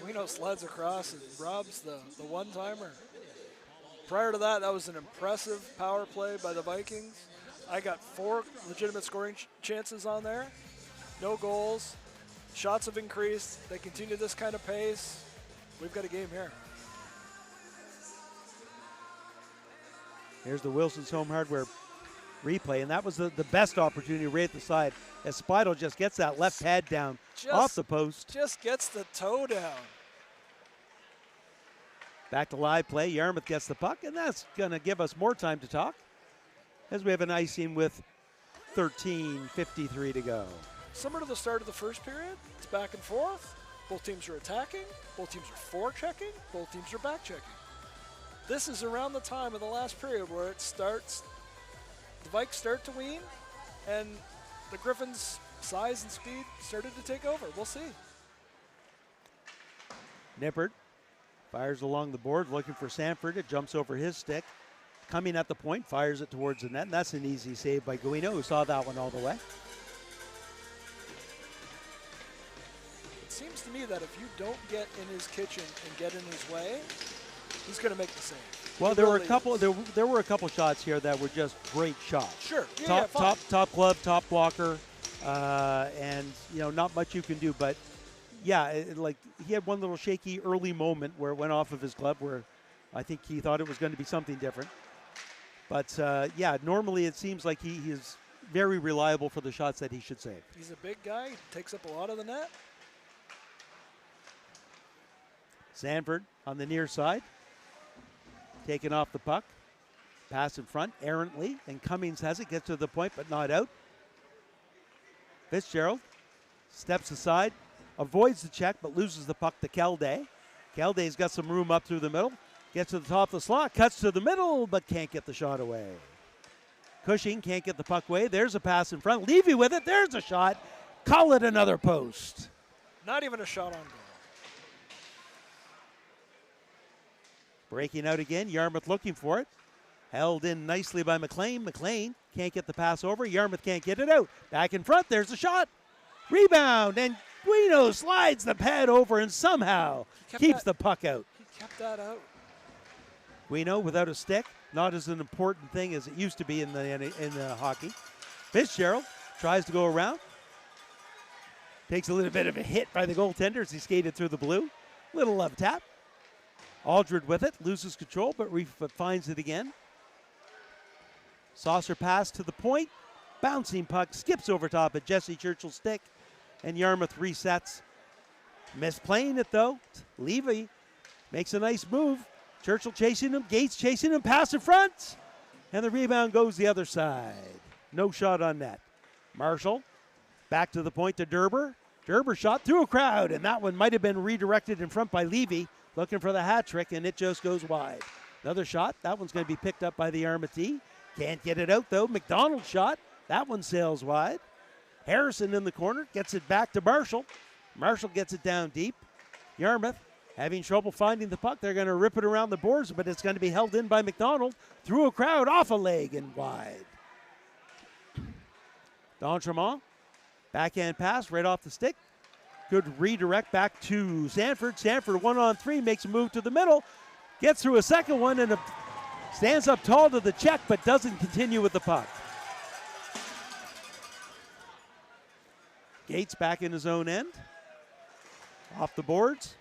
Guino slides across and robs the one-timer. Prior to that, that was an impressive power play by the Vikings. I got 4 legitimate scoring chances on there. No goals. Shots have increased. They continue this kind of pace. We've got a game here. Here's the Wilson's Home Hardware replay, and that was the best opportunity right at the side as Spidle just gets that left pad down off the post. Just gets the toe down. Back to live play. Yarmouth gets the puck, and that's going to give us more time to talk as we have an icing with 13:53 to go. Similar to the start of the first period, it's back and forth. Both teams are attacking. Both teams are forechecking. Both teams are back-checking. This is around the time of the last period where it starts, the Vikes start to wean, and the Griffins' size and speed started to take over. We'll see. Nippert fires along the board, looking for Sanford. It jumps over his stick. Coming at the point, fires it towards the net, and that's an easy save by Guino, who saw that one all the way. It seems to me that if you don't get in his kitchen and get in his way, he's going to make the save. Well, there were a couple shots here that were just great shots. Sure. Top glove, top blocker, and not much you can do. But yeah, like he had one little shaky early moment where it went off of his glove, where I think he thought it was going to be something different. But yeah, normally it seems like he is very reliable for the shots that he should save. He's a big guy, takes up a lot of the net. Sanford on the near side, taking off the puck. Pass in front, errantly, and Cummings has it, gets to the point, but not out. Fitzgerald steps aside, avoids the check, but loses the puck to Kelday. Kelday's got some room up through the middle, gets to the top of the slot, cuts to the middle, but can't get the shot away. Cushing can't get the puck away. There's a pass in front. Levy with it. There's a shot. Call it another post. Not even a shot on goal. Breaking out again, Yarmouth looking for it. Held in nicely by McLean. McLean can't get the pass over. Yarmouth can't get it out. Back in front, there's a shot. Rebound, and Guino slides the pad over and somehow keeps the puck out. He kept that out. Guino without a stick, not as an important thing as it used to be in the hockey. Fitzgerald tries to go around. Takes a little bit of a hit by the goaltender as he skated through the blue. Little love tap. Aldred with it, loses control, but finds it again. Saucer pass to the point. Bouncing puck, skips over top of Jesse Churchill's stick, and Yarmouth resets. Misplaying it though. Levy makes a nice move. Churchill chasing him, Gates chasing him, pass in front, and the rebound goes the other side. No shot on net. Marshall back to the point to Derber. Derber shot through a crowd, and that one might have been redirected in front by Levy. Looking for the hat trick, and it just goes wide. Another shot. That one's going to be picked up by the Yarmouth D. Can't get it out, though. McDonald shot. That one sails wide. Harrison in the corner. Gets it back to Marshall. Marshall gets it down deep. Yarmouth having trouble finding the puck. They're going to rip it around the boards, but it's going to be held in by McDonald. Through a crowd, off a leg, and wide. D'Entremont. Backhand pass right off the stick. Good redirect back to Sanford. Sanford 1-on-3, makes a move to the middle. Gets through a second one and stands up tall to the check, but doesn't continue with the puck. Gates back in his own end. Off the boards.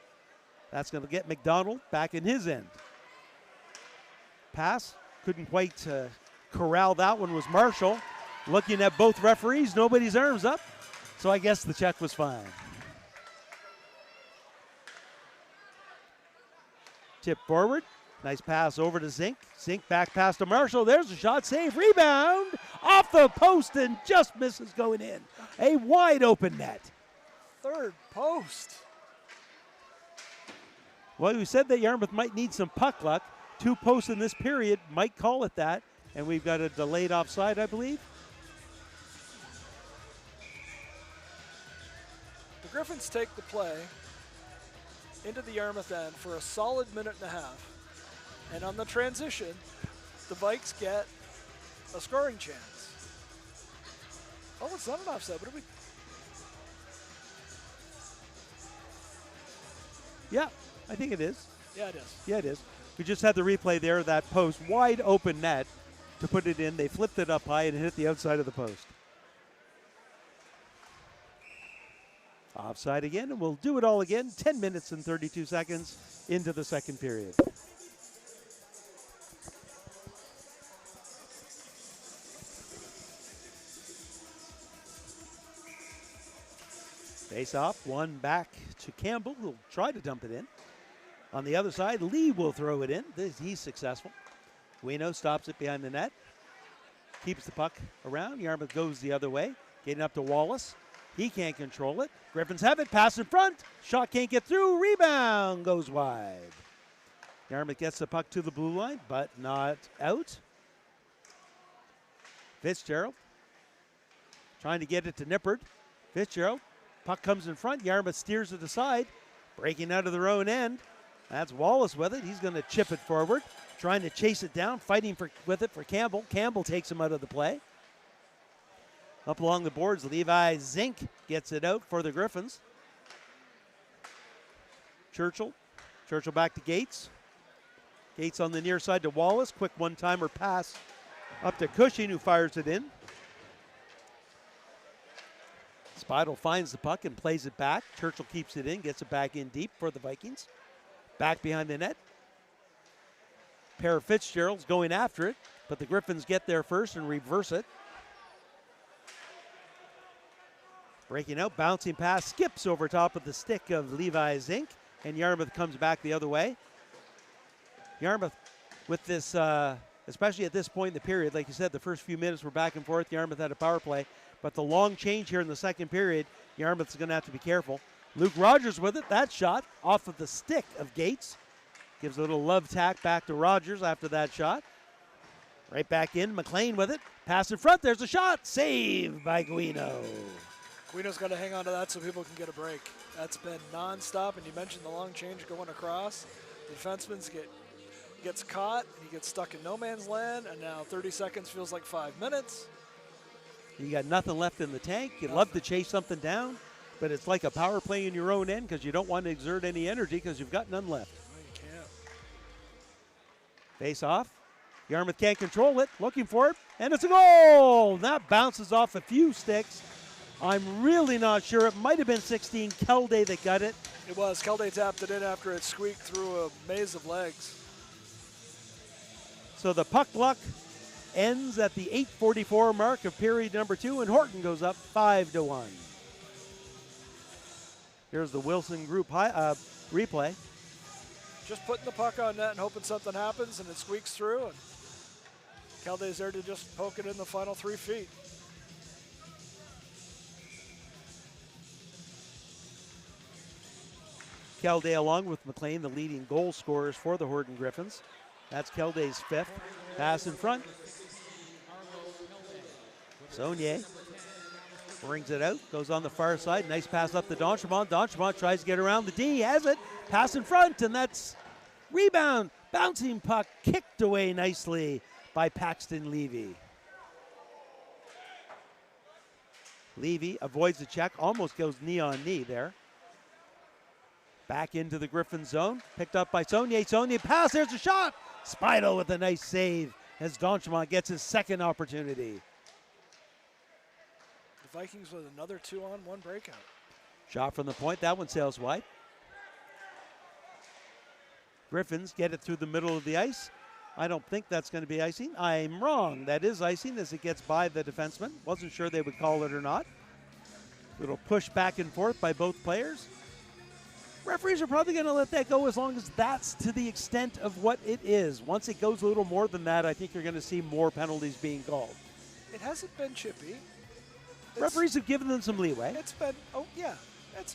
That's going to get McDonald back in his end. Pass. Couldn't quite corral that one was Marshall. Looking at both referees, nobody's arms up. So I guess the check was fine. Tip forward. Nice pass over to Zink. Zink back pass to Marshall. There's a shot. Save. Rebound. Off the post and just misses going in. A wide open net. Third post. Well, we said that Yarmouth might need some puck luck. 2 posts in this period might call it that. And we've got a delayed offside, I believe. The Griffins take the play into the Yarmouth end for a solid minute and a half. And on the transition, the Vikes get a scoring chance. Oh, it's not an offside. What do we? Yeah, I think it is. Yeah, it is. Yeah, it is. We just had the replay there, that post, wide open net to put it in. They flipped it up high and hit the outside of the post. Offside again, and we'll do it all again. 10 minutes and 32 seconds into the second period. Face off, one back to Campbell, who'll try to dump it in. On the other side, Lee will throw it in. He's successful. Guino stops it behind the net. Keeps the puck around. Yarmouth goes the other way. Getting up to Wallace. He can't control it. Griffins have it. Pass in front. Shot can't get through. Rebound goes wide. Yarmouth gets the puck to the blue line, but not out. Fitzgerald trying to get it to Nippert. Fitzgerald. Puck comes in front. Yarmouth steers it aside. Breaking out of their own end. That's Wallace with it. He's going to chip it forward. Trying to chase it down. Fighting with it for Campbell. Campbell takes him out of the play. Up along the boards, Levi Zink gets it out for the Griffins. Churchill back to Gates. Gates on the near side to Wallace. Quick one-timer pass up to Cushing, who fires it in. Speidel finds the puck and plays it back. Churchill keeps it in, gets it back in deep for the Vikings. Back behind the net. Pair of Fitzgeralds going after it, but the Griffins get there first and reverse it. Breaking out, bouncing pass, skips over top of the stick of Levi Zink, and Yarmouth comes back the other way. Yarmouth with this, especially at this point in the period, like you said, the first few minutes were back and forth. Yarmouth had a power play, but the long change here in the second period, Yarmouth's going to have to be careful. Luke Rogers with it. That shot off of the stick of Gates. Gives a little love tack back to Rogers after that shot. Right back in, McLean with it. Pass in front, there's a shot. Saved by Guino. Guino's got to hang on to that so people can get a break. That's been nonstop, and you mentioned the long change going across. The defenseman gets caught, he gets stuck in no man's land, and now 30 seconds feels like 5 minutes. You got nothing left in the tank. You'd love to chase something down, but it's like a power play in your own end because you don't want to exert any energy because you've got none left. No, you can't. Face off. Yarmouth can't control it. Looking for it, and it's a goal. That bounces off a few sticks. I'm really not sure. It might have been 16 Kelday that got it. It was. Kelday tapped it in after it squeaked through a maze of legs. So the puck luck ends at the 8:44 mark of period number 2, and Horton goes up 5-1. Here's the Wilson Group replay. Just putting the puck on net and hoping something happens, and it squeaks through, and Kelday's there to just poke it in the final 3 feet. Kelday, along with McLean, the leading goal scorers for the Horton Griffins. That's Kelday's 5th. Pass in front. Saunier brings it out, goes on the far side. Nice pass up to D'Entremont. D'Entremont tries to get around the D. He has it. Pass in front, and that's rebound. Bouncing puck kicked away nicely by Paxton Levy. Levy avoids the check, almost goes knee on knee there. Back into the Griffin zone, picked up by Saunier. Saunier pass, there's a shot. Speidel with a nice save as D'Entremont gets his second opportunity. The Vikings with another 2-on-1 breakout. Shot from the point, that one sails wide. Griffins get it through the middle of the ice. I don't think that's going to be icing. I'm wrong, that is icing as it gets by the defenseman. Wasn't sure they would call it or not. Little push back and forth by both players. Referees are probably going to let that go as long as that's to the extent of what it is. Once it goes a little more than that, I think you're going to see more penalties being called. It hasn't been chippy. Referees have given them some leeway. It's been, oh yeah, it's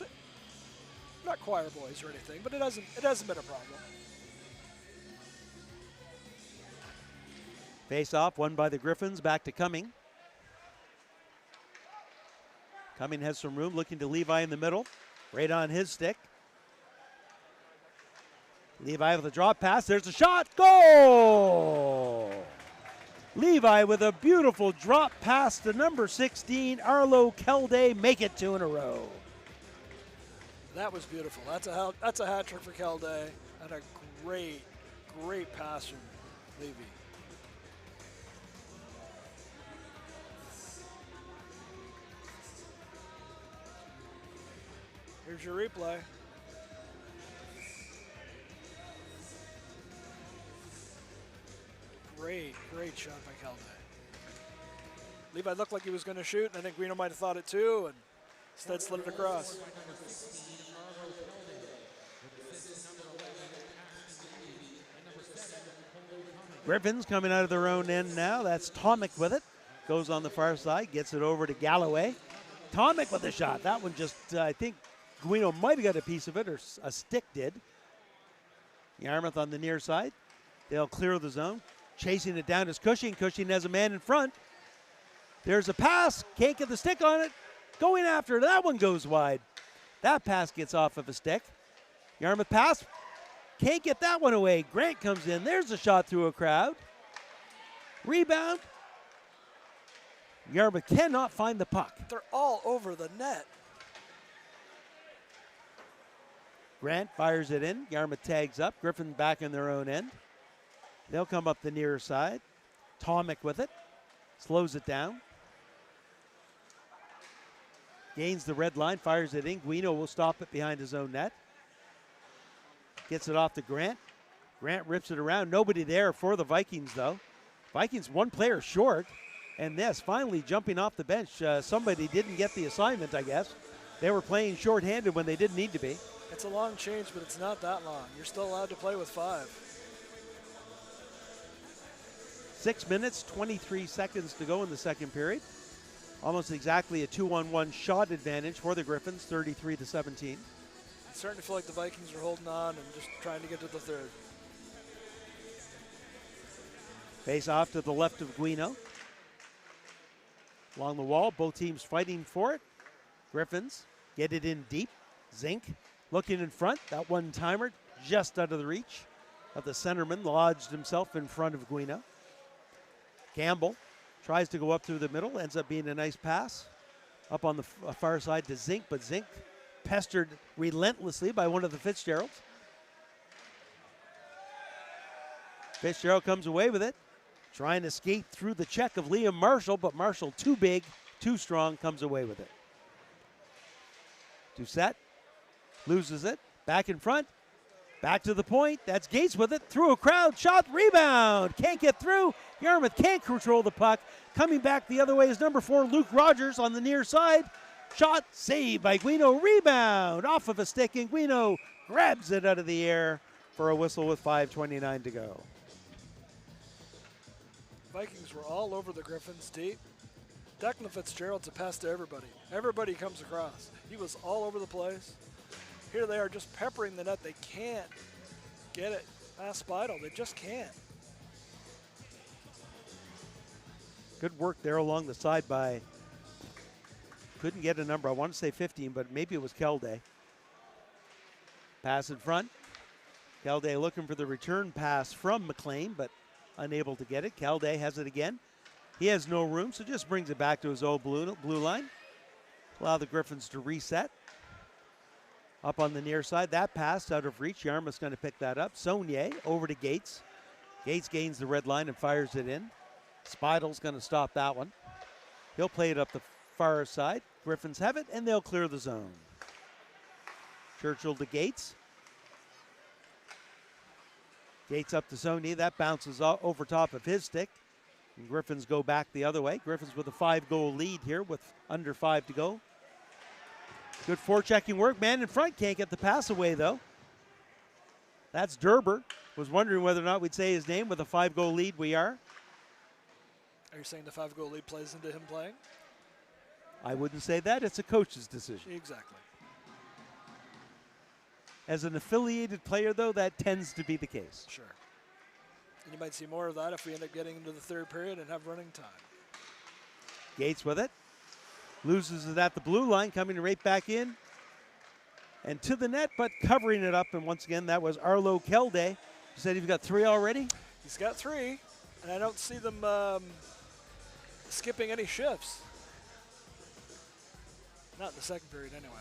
not choir boys or anything, but it hasn't been a problem. Face off, won by the Griffins, back to Cumming. Cumming has some room, looking to Levi in the middle. Right on his stick. Levi with a drop pass. There's a shot. Goal! Levi with a beautiful drop pass to number 16, Arlo Kelday. Make it 2 in a row. That was beautiful. That's a hat trick for Kelday, and a great pass from Levy. Here's your replay. Great shot by Calde. Levi looked like he was going to shoot, and I think Guino might have thought it too, and instead slid it across. Griffins coming out of their own end now. That's Tomic with it. Goes on the far side, gets it over to Galloway. Tomic with the shot. That one just, I think Guino might have got a piece of it, or a stick did. Yarmouth on the near side. They'll clear the zone. Chasing it down is Cushing. Cushing has a man in front. There's a pass. Can't get the stick on it. Going after it. That one goes wide. That pass gets off of a stick. Yarmouth pass. Can't get that one away. Grant comes in. There's a shot through a crowd. Rebound. Yarmouth cannot find the puck. They're all over the net. Grant fires it in. Yarmouth tags up. Griffin back in their own end. They'll come up the near side. Tomic with it. Slows it down. Gains the red line. Fires it in. Guino will stop it behind his own net. Gets it off to Grant. Grant rips it around. Nobody there for the Vikings, though. Vikings one player short. And this, finally jumping off the bench. Somebody didn't get the assignment, I guess. They were playing shorthanded when they didn't need to be. It's a long change, but it's not that long. You're still allowed to play with 5. 6 minutes, 23 seconds to go in the second period. Almost exactly a 2-on-1 shot advantage for the Griffins, 33-17. It's starting to feel like the Vikings are holding on and just trying to get to the third. Face off to the left of Guino. Along the wall, both teams fighting for it. Griffins get it in deep. Zink looking in front. That one-timer just out of the reach of the centerman, lodged himself in front of Guino. Campbell tries to go up through the middle, ends up being a nice pass up on the far side to Zink, but Zink pestered relentlessly by one of the Fitzgeralds. Fitzgerald comes away with it, trying to skate through the check of Liam Marshall, but Marshall too big, too strong, comes away with it. Doucette loses it, back in front, back to the point. That's Gates with it, through a crowd, shot, rebound. Can't get through. Yarmouth can't control the puck. Coming back the other way is number 4, Luke Rogers on the near side. Shot, saved by Guino, rebound off of a stick, and Guino grabs it out of the air for a whistle with 5:29 to go. Vikings were all over the Griffins deep. Declan Fitzgerald's a pass to everybody. Everybody comes across. He was all over the place. Here they are just peppering the net. They can't get it past Speidel. They just can't. Good work there along the side by, couldn't get a number. I want to say 15, but maybe it was Calde. Pass in front. Calde looking for the return pass from McLean, but unable to get it. Calde has it again. He has no room, so just brings it back to his old blue line. Allow the Griffins to reset. Up on the near side, that pass out of reach. Yarmouth's going to pick that up. Saunier over to Gates. Gates gains the red line and fires it in. Speidel's going to stop that one. He'll play it up the far side. Griffins have it, and they'll clear the zone. Churchill to Gates. Gates up to Saunier. That bounces over top of his stick. And Griffins go back the other way. Griffins with a 5-goal lead here with under 5 to go. Good forechecking work. Man in front can't get the pass away, though. That's Derber. Was wondering whether or not we'd say his name. With a 5-goal lead, we are. Are you saying the 5-goal lead plays into him playing? I wouldn't say that. It's a coach's decision. Exactly. As an affiliated player, though, that tends to be the case. Sure. And you might see more of that if we end up getting into the third period and have running time. Gates with it. Loses it at the blue line, coming right back in. And to the net, but covering it up. And once again, that was Arlo Calde. You said he's got 3 already? He's got 3, and I don't see them skipping any shifts. Not in the second period, anyway.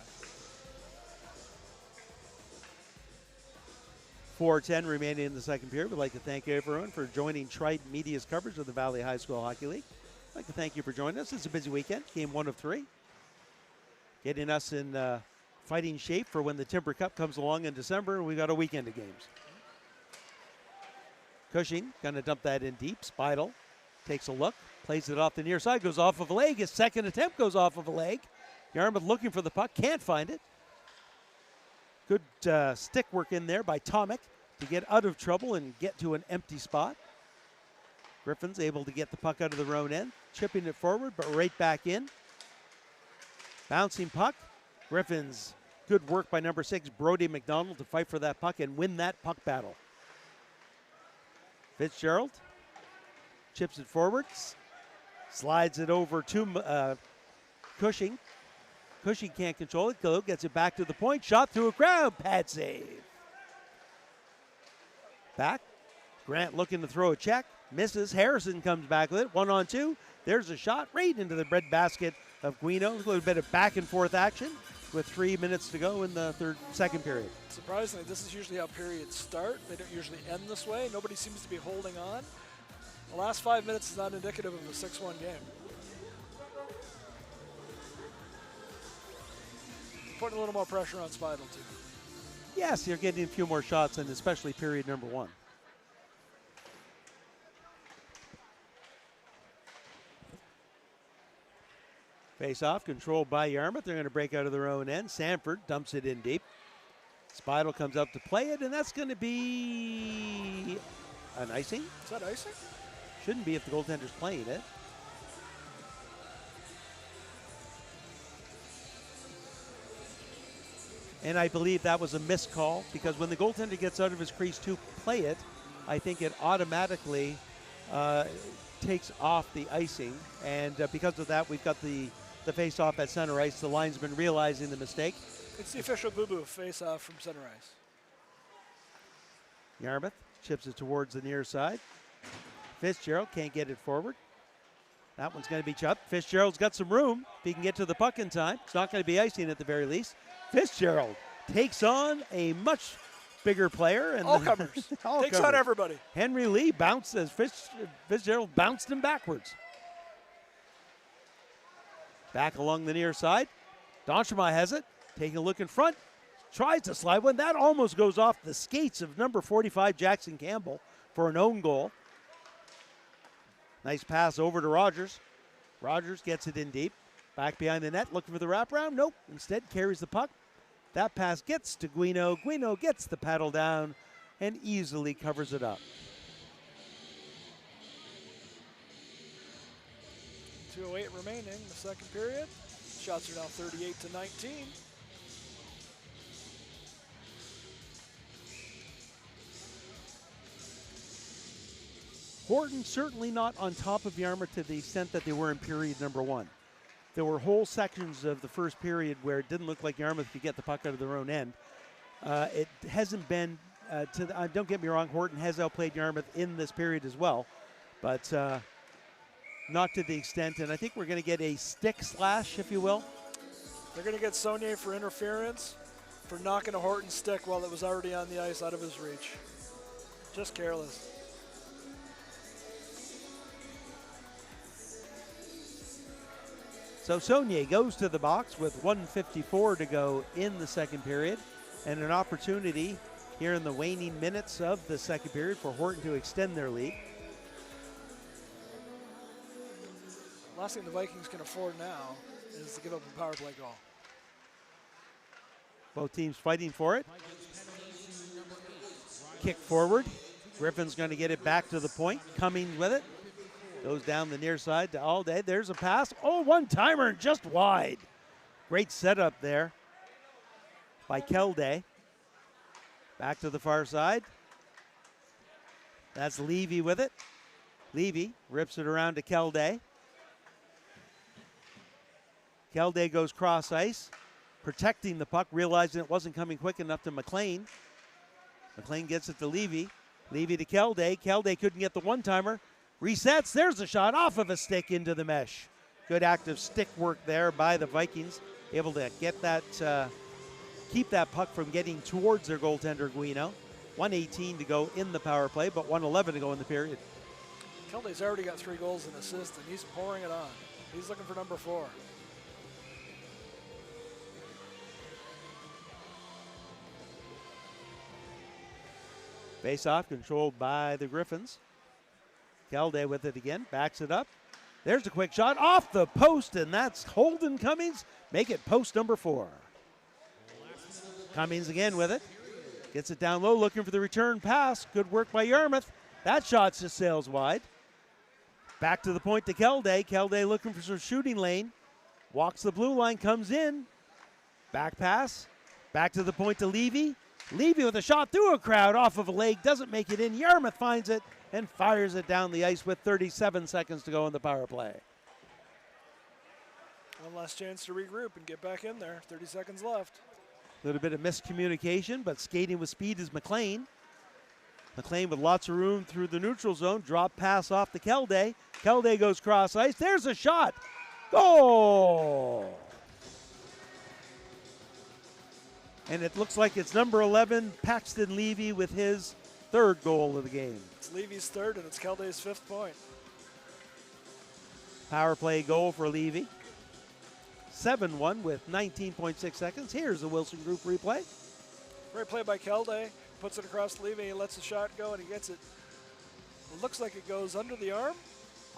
4:10 remaining in the second period. We'd like to thank everyone for joining Trident Media's coverage of the Valley High School Hockey League. I'd like to thank you for joining us. It's a busy weekend. Game 1 of 3. Getting us in fighting shape for when the Timber Cup comes along in December and we got a weekend of games. Cushing going to dump that in deep. Speidel takes a look, plays it off the near side, goes off of a leg. His second attempt goes off of a leg. Yarmouth looking for the puck, can't find it. Good stick work in there by Tomic to get out of trouble and get to an empty spot. Griffins able to get the puck out of their own end, chipping it forward, but right back in. Bouncing puck. Griffins, good work by number 6, Brody McDonald, to fight for that puck and win that puck battle. Fitzgerald chips it forward, slides it over to Cushing. Cushing can't control it. Go gets it back to the point. Shot through a crowd. Pad save. Back. Grant looking to throw a check. Misses. Harrison comes back with it. 1-on-2. There's a shot right into the breadbasket of Guino. A little bit of back and forth action with 3 minutes to go in the second period. Surprisingly, this is usually how periods start. They don't usually end this way. Nobody seems to be holding on. The last 5 minutes is not indicative of a 6-1 game. Putting a little more pressure on Speidel, too. Yes, you're getting a few more shots, and especially period number 1. Face-off controlled by Yarmouth. They're going to break out of their own end. Sanford dumps it in deep. Speidel comes up to play it, and that's going to be an icing. Is that icing? Shouldn't be if the goaltender's playing it. And I believe that was a missed call because when the goaltender gets out of his crease to play it, I think it automatically takes off the icing. And because of that, we've got the face-off at center ice. The linesman realizing the mistake. It's the official boo-boo face-off from center ice. Yarmouth chips it towards the near side. Fitzgerald can't get it forward. That one's going to be chopped. Fitzgerald's got some room. If he can get to the puck in time, it's not going to be icing at the very least. Fitzgerald takes on a much bigger player. And all comers. Takes on everybody. Henry Lee bounced as Fitzgerald bounced him backwards. Back along the near side. Donchema has it. Taking a look in front. Tries to slide one. That almost goes off the skates of number 45, Jackson Campbell, for an own goal. Nice pass over to Rogers. Rogers gets it in deep. Back behind the net, looking for the wraparound. Nope. Instead, carries the puck. That pass gets to Guino. Guino gets the paddle down and easily covers it up. 2:08 remaining in the second period. Shots are now 38-19. Horton certainly not on top of Yarmouth to the extent that they were in period number 1. There were whole sections of the first period where it didn't look like Yarmouth could get the puck out of their own end. It hasn't been, don't get me wrong, Horton has outplayed Yarmouth in this period as well, but not to the extent, and I think we're going to get a stick slash, if you will. They're going to get Saunier for interference for knocking a Horton stick while it was already on the ice out of his reach. Just careless. So Saunier goes to the box with 1:54 to go in the second period, and an opportunity here in the waning minutes of the second period for Horton to extend their lead. Last thing the Vikings can afford now is to give up a power play goal. Both teams fighting for it. Kick forward. Griffin's going to get it back to the point. Cummings with it. Goes down the near side to Alday. There's a pass. Oh, one-timer just wide. Great setup there by Kelday. Back to the far side. That's Levy with it. Levy rips it around to Kelday. Kelday goes cross ice, protecting the puck, realizing it wasn't coming quick enough to McLean. McLean gets it to Levy. Levy to Kelday. Kelday couldn't get the one-timer. Resets. There's a shot off of a stick into the mesh. Good active stick work there by the Vikings. Able to get that, keep that puck from getting towards their goaltender, Guino. 1:18 to go in the power play, but 1:11 to go in the period. Kelday's already got 3 goals and assists, and he's pouring it on. He's looking for number 4. Face off controlled by the Griffins. Kelday with it again, backs it up. There's a quick shot off the post, and that's Holden Cummings. Make it post number 4. Cummings again with it. Gets it down low, looking for the return pass. Good work by Yarmouth. That shot just sails wide. Back to the point to Kelday. Kelday looking for some shooting lane. Walks the blue line, comes in. Back pass. Back to the point to Levy. Levy with a shot through a crowd off of a leg. Doesn't make it in. Yarmouth finds it and fires it down the ice with 37 seconds to go in the power play. One last chance to regroup and get back in there. 30 seconds left. A little bit of miscommunication, but skating with speed is McLean. McLean with lots of room through the neutral zone. Drop pass off to Kelday. Kelday goes cross ice. There's a shot. Goal! And it looks like it's number 11, Paxton Levy, with his 3rd goal of the game. It's Levy's 3rd, and it's Kelday's 5th point. Power play goal for Levy. 7-1 with 19.6 seconds. Here's the Wilson Group replay. Great play by Kelday. Puts it across Levy. He lets the shot go, and he gets it. It looks like it goes under the arm.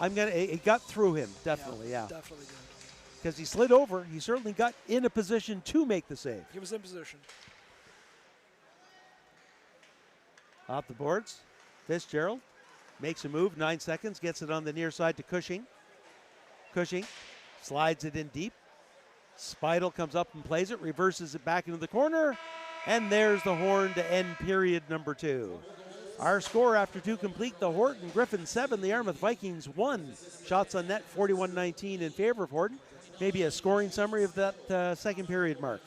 It got through him, definitely, yeah. Definitely did. Because he slid over, he certainly got in a position to make the save. He was in position. Off the boards, Fitzgerald makes a move, 9 seconds, gets it on the near side to Cushing. Cushing slides it in deep. Speidel comes up and plays it, reverses it back into the corner, and there's the horn to end period number 2. Our score after 2 complete, the Horton Griffins 7, the Yarmouth Vikings 1. Shots on net, 41-19 in favor of Horton. Maybe a scoring summary of that second period, Mark.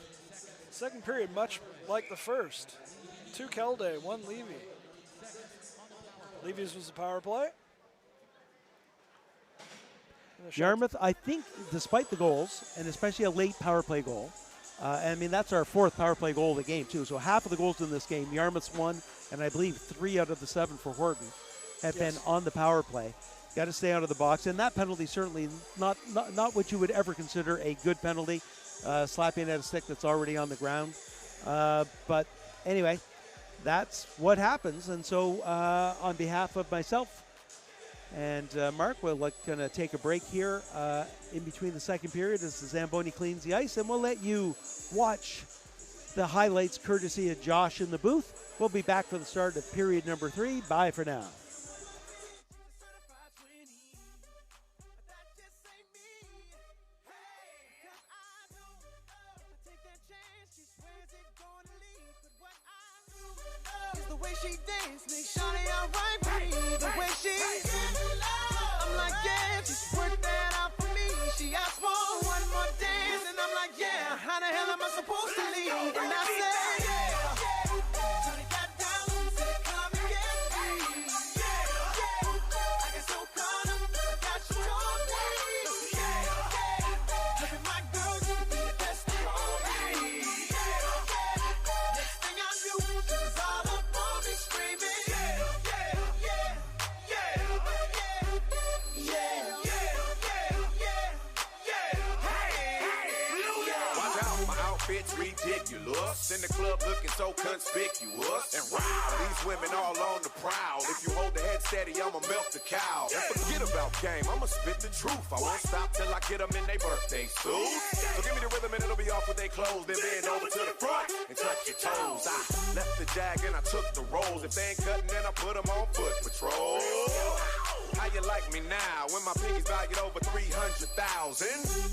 Second period, much like the first. 2 Kelday, 1 Levy. Levy's was the power play. Yarmouth, I think, despite the goals, and especially a late power play goal, that's our 4th power play goal of the game, too. So half of the goals in this game, Yarmouth's won, and I believe 3 out of the 7 for Horton have been on the power play. Got to stay out of the box, and that penalty certainly not what you would ever consider a good penalty, slapping at a stick that's already on the ground. But anyway, that's what happens. And so on behalf of myself and Mark, we're going to take a break here in between the second period as the Zamboni cleans the ice, and we'll let you watch the highlights courtesy of Josh in the booth. We'll be back for the start of period number 3. Bye for now. She dance, make shawty alright for me. The way she, I'm like, yeah, just work that out for me. She asked for one more dance, and I'm like, yeah, how the hell am I supposed to leave? And I said, yeah, shawty got down, said come and get me. Yeah, I get so caught up, I got you all day. Yeah, look at my girl, you be the best of all me. Next thing I knew, she was all up. Outfits ridiculous, in the club looking so conspicuous. And wow, these women all on the prowl. If you hold the head steady, I'ma milk the cow. And forget about game, I'ma spit the truth. I won't stop till I get them in their birthday suits. So give me the rhythm and it'll be off with their clothes. Then bend over to the front and touch your toes. I left the jag and I took the rolls. If they ain't cutting, then I put them on foot patrol. How you like me now when my pinky's valued over 300,000?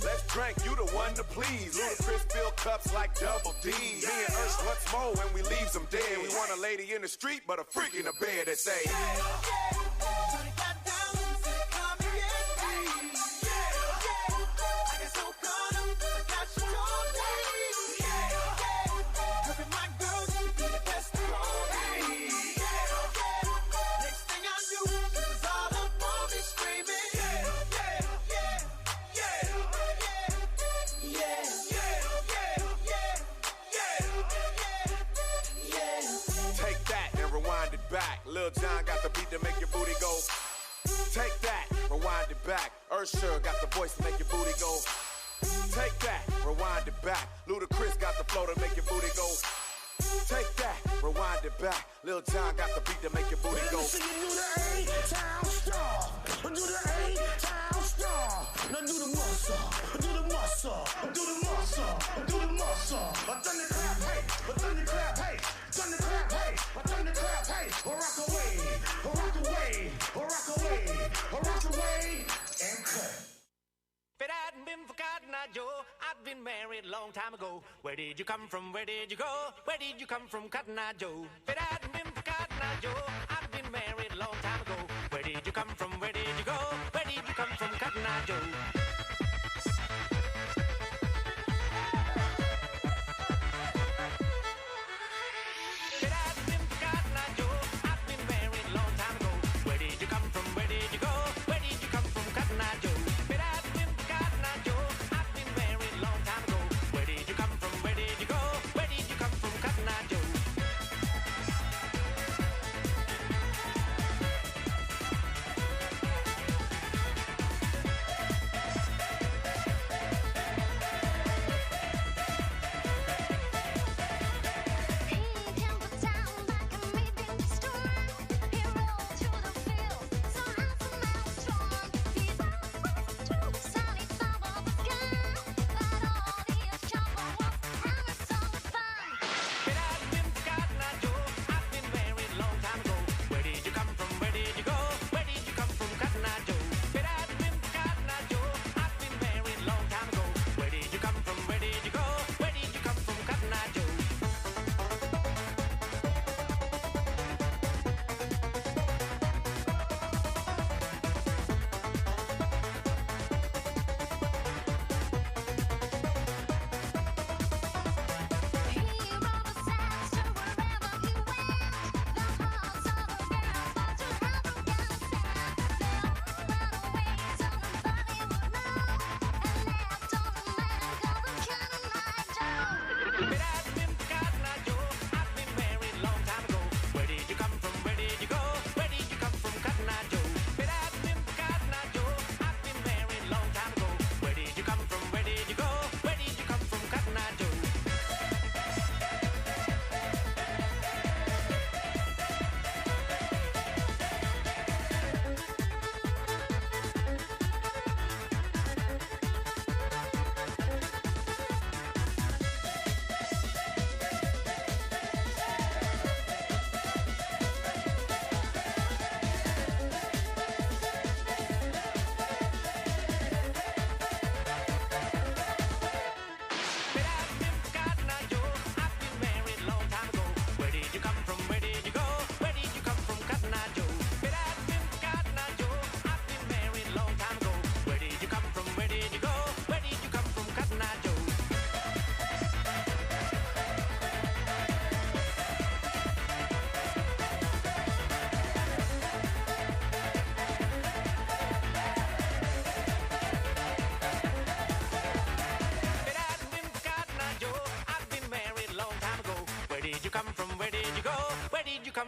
Let's drink, you the one to please. Ludacris fill cups like Double D. Me and Ursh once more when we leaves them dead. We want a lady in the street, but a freak in the bed that say, Lil John got the beat to make your booty go. Take that, rewind it back. Ursher got the voice to make your booty go. Take that, rewind it back. Ludacris got the flow to make your booty go. Take that, rewind it back. Lil John got the beat to make your booty go. Let me see you do the A-Town star. Do the A-Town star. Now do the muscle, do the muscle, do the muscle, do the muscle. A thunderclap, hey, a thunderclap, hey, thunderclap, hey, a thunderclap, hey. Rock away, rock away, rock away, rock away, and cut. If it hadn't been for Cotton Eye Joe, I'd been married a long time ago. Where did you come from? Where did you go? Where did you come from, Cotton Eye Joe? If it hadn't been for Cotton Eye Joe, I'd been married a long time ago. Where did you come from? Where did you go? Where did you come from, Cotton Eye Joe? If it hadn't been for Cotton Eye Joe, I'd been married a long time ago. Where did you come from? Where did you go? Where did you come from, Cotton Eye Joe? If it hadn't been for Cotton Eye Joe, I'd been married a long time ago. Where did you come from? Where did you go? Where did you come from, Cotton Eye Joe?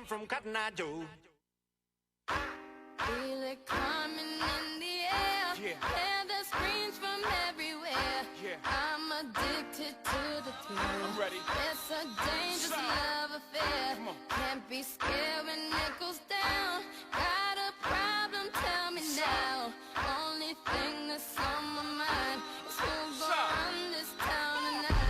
From Cotton Eye Joe. Feel it coming in the air. Hear the screams from everywhere. I'm addicted to the thrill. I'm ready. It's a dangerous love affair. Can't be scared when it goes down. Got a problem? Tell me now. Only thing that's on my mind is who's gonna run this town tonight.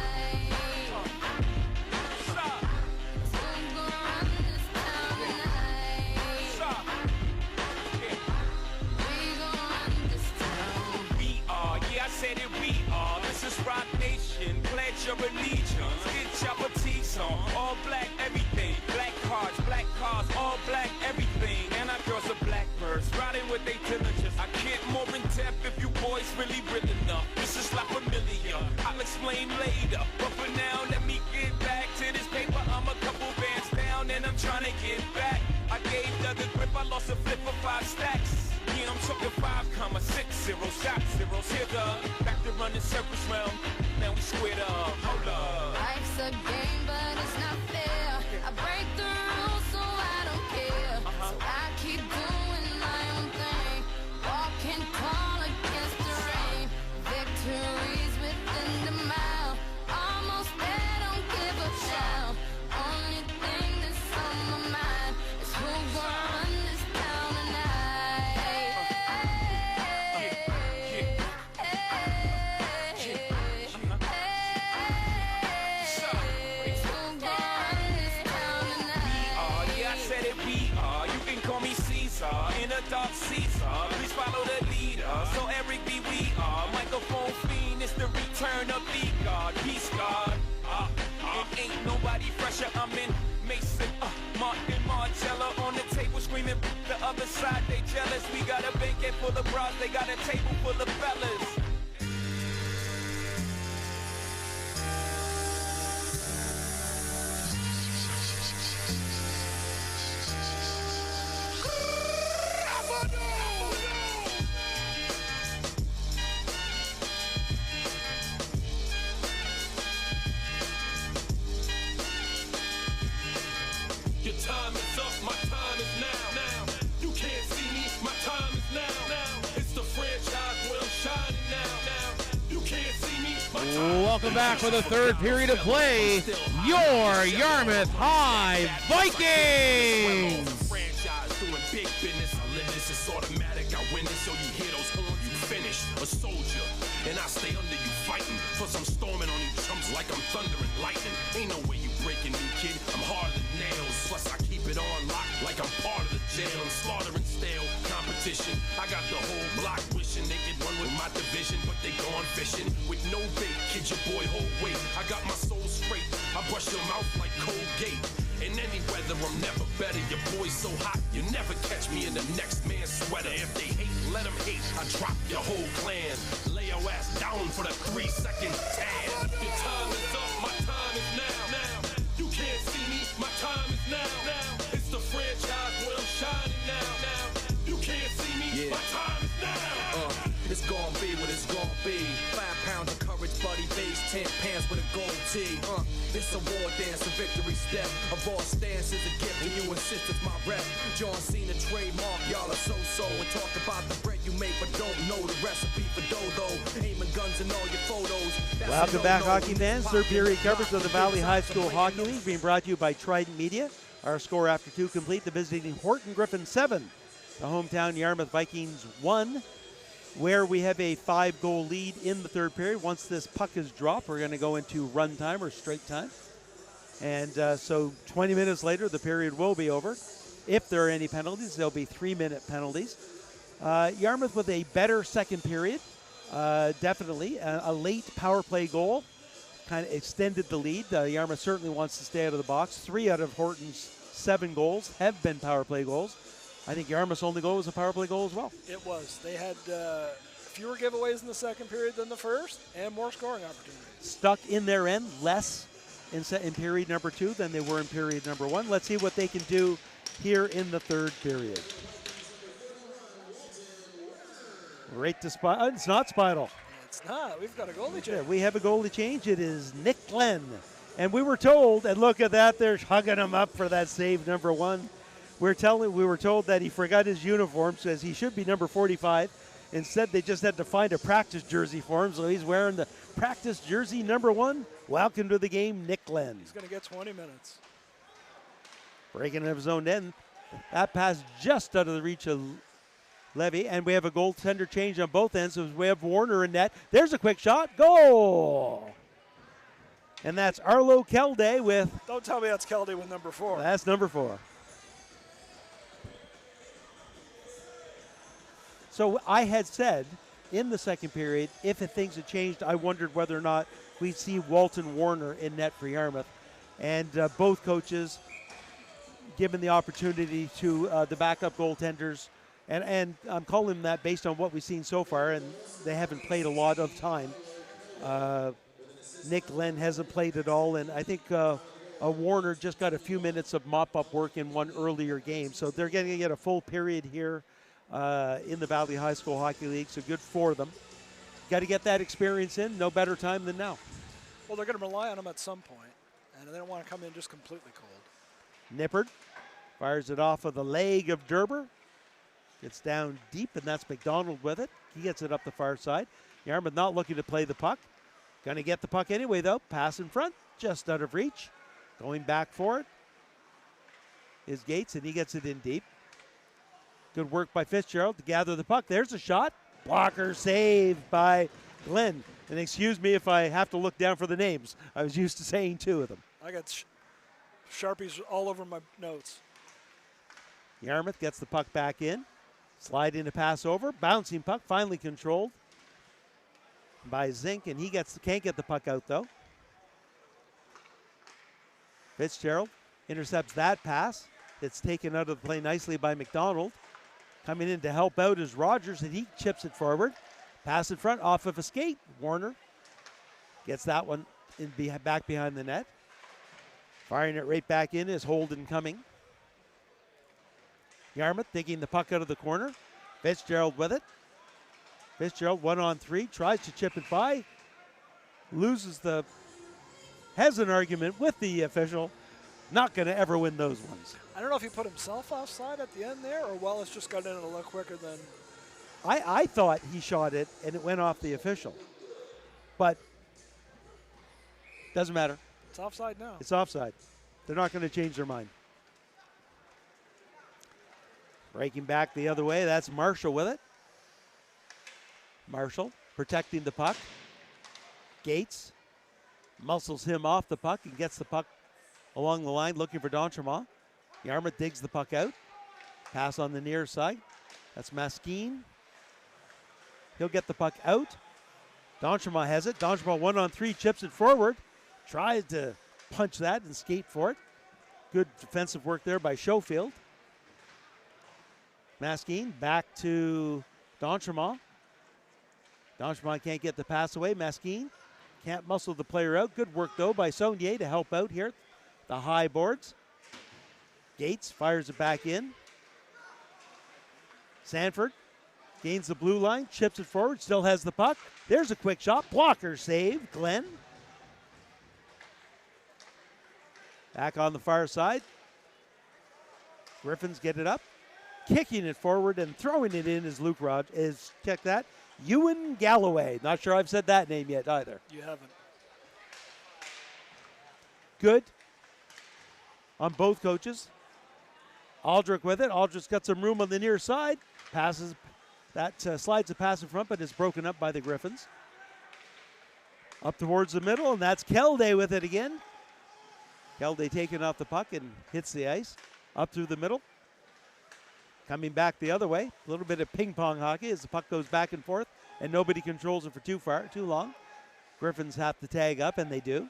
Said it, we are. This is Rock Nation. Pledge your allegiance. Get your boutiques on. All black, everything. Black cars, all black, everything. And our girls are blackbirds, riding with their diligence. I can't more in depth if you boys really real enough. This is like familiar. I'll explain later. But for now, let me get back to this paper. I'm a couple bands down and I'm trying to get back. I gave Doug a grip, I lost a flip for 5 stacks. Yeah, I'm talking 5,60, shot zeros. Here the back to running circles round. Now we squared up. Hold up. Life's a game, but it's not fair. I break the rules, so I don't care. So I keep doing my own thing. Walking tall against the rain. Victories within the mile. Almost there, don't give up now. Turn up the guard, beast guard. It ain't nobody fresher. I'm in Mason, Martin Marcello on the table screaming. The other side, they jealous. We got a banquet full of bras, they got a table full of fellas. Welcome back for the third period of play. Your Yarmouth High Vikings. Franchise doing big business. I live this, it's automatic. I win this, so you hear those horns, you finish. A soldier, and I stay under you fighting. Plus I'm storming on you chumps like I'm thunder and lightning. Ain't no way you breaking me, kid. I'm harder than nails. Plus I keep it on lock like I'm part of the jail. I'm slaughtering stale competition. I got the whole block wishing they could run with my division, but they gone fishing with no bait. Kid, your boy, hold weight. I got my soul straight. I brush your mouth like Colgate. In any weather, I'm never better. Your boy's so hot, you never catch me in the next man's sweater. If they hate, let them hate. I drop your whole clan. Lay your ass down for the 3-second tan. Your time is up, my time is now. You can't see me, my time is now. It's the franchise where I'm shining now. You can't see me, my time is now. It's gonna be what it's gonna be. 5 pounds of courage, buddy, base 10 pants with a gold tee. It's a war dance, a victory step. A boss stance is a gift, and you insist it's my rep. John Cena trademark, y'all are so-so. And talk about the bread you make, but don't know the recipe for dodo. Aiming guns in all your photos. Welcome back, hockey fans. Third period coverage of the Valley High School Hockey League being brought to you by Trident Media. Our score after 2 complete. The visiting Horton Griffins 7. The hometown Yarmouth Vikings 1. Where we have a 5-goal lead in the third period. Once this puck is dropped, we're going to go into run time or straight time. And so 20 minutes later, the period will be over. If there are any penalties, there'll be 3-minute penalties. Yarmouth with a better second period, definitely. A late power play goal kind of extended the lead. Yarmouth certainly wants to stay out of the box. 3 out of Horton's 7 goals have been power play goals. I think Yarmouth's only goal was a power play goal as well. It was. They had fewer giveaways in the second period than the first and more scoring opportunities. Stuck in their end less in period number 2 than they were in period number 1. Let's see what they can do here in the third period. Right to Spidle. It's not Spidle. It's not. We've got a goalie change. Yeah, we have a goalie change. It is Nick Glenn. And we were told, and look at that, they're hugging him up for that save number 1. We were told that he forgot his uniform, says he should be number 45. Instead, they just had to find a practice jersey for him, so he's wearing the practice jersey number 1. Welcome to the game, Nick Glenn. He's going to get 20 minutes. Breaking into his own end. That pass just out of the reach of Levy, and we have a goaltender change on both ends, so we have Warner in net. There's a quick shot. Goal! And that's Arlo Kelde with... Don't tell me that's Kelde with number 4. That's number 4. So I had said in the second period, if things had changed, I wondered whether or not we'd see Walton Warner in net for Yarmouth. And both coaches given the opportunity to the backup goaltenders. And I'm calling them that based on what we've seen so far, and they haven't played a lot of time. Nick Glenn hasn't played at all, and I think Warner just got a few minutes of mop-up work in one earlier game. So they're going to get a full period here in the Valley High School Hockey League, so good for them. Got to get that experience in. No better time than now. Well, they're going to rely on them at some point, and they don't want to come in just completely cold. Nippard fires it off of the leg of Derber. Gets down deep, and that's McDonald with it. He gets it up the far side. Yarmouth not looking to play the puck. Going to get the puck anyway, though. Pass in front, just out of reach. Going back for it is Gates, and he gets it in deep. Good work by Fitzgerald to gather the puck. There's a shot. Blocker saved by Glenn. And excuse me if I have to look down for the names. I was used to saying 2 of them. I got Sharpies all over my notes. Yarmouth gets the puck back in. Slide in a pass over. Bouncing puck, finally controlled by Zink, and he can't get the puck out though. Fitzgerald intercepts that pass. It's taken out of the play nicely by McDonald. Coming in to help out is Rogers, and he chips it forward. Pass in front off of a skate. Warner gets that one back behind the net. Firing it right back in is Holden coming. Yarmouth taking the puck out of the corner. Fitzgerald with it. Fitzgerald 1-on-3, tries to chip it by. Has an argument with the official. Not going to ever win those ones. I don't know if he put himself offside at the end there, or Wallace just got in a little quicker than. I thought he shot it and it went off the official. But doesn't matter. It's offside now. It's offside. They're not going to change their mind. Breaking back the other way, that's Marshall with it. Marshall protecting the puck. Gates muscles him off the puck and gets the puck along the line looking for D'Entremont. Yarmouth digs the puck out. Pass on the near side. That's Maskeen. He'll get the puck out. D'Entremont has it. D'Entremont 1-on-3, chips it forward. Tries to punch that and skate for it. Good defensive work there by Schofield. Maskeen back to D'Entremont. D'Entremont can't get the pass away. Maskeen can't muscle the player out. Good work, though, by Saunier to help out here. The high boards. Gates fires it back in. Sanford gains the blue line, chips it forward, still has the puck. There's a quick shot. Blocker save. Glenn. Back on the far side. Griffins get it up. Kicking it forward and throwing it in is Luke Rogers. Check that. Ewan Galloway. Not sure I've said that name yet either. You haven't. Good on both coaches. Aldrich with it. Aldrich's got some room on the near side. Passes. That slides a pass in front, but is broken up by the Griffins. Up towards the middle, and that's Kelday with it again. Kelday taking off the puck and hits the ice. Up through the middle. Coming back the other way. A little bit of ping pong hockey as the puck goes back and forth, and nobody controls it for too long. Griffins have to tag up, and they do.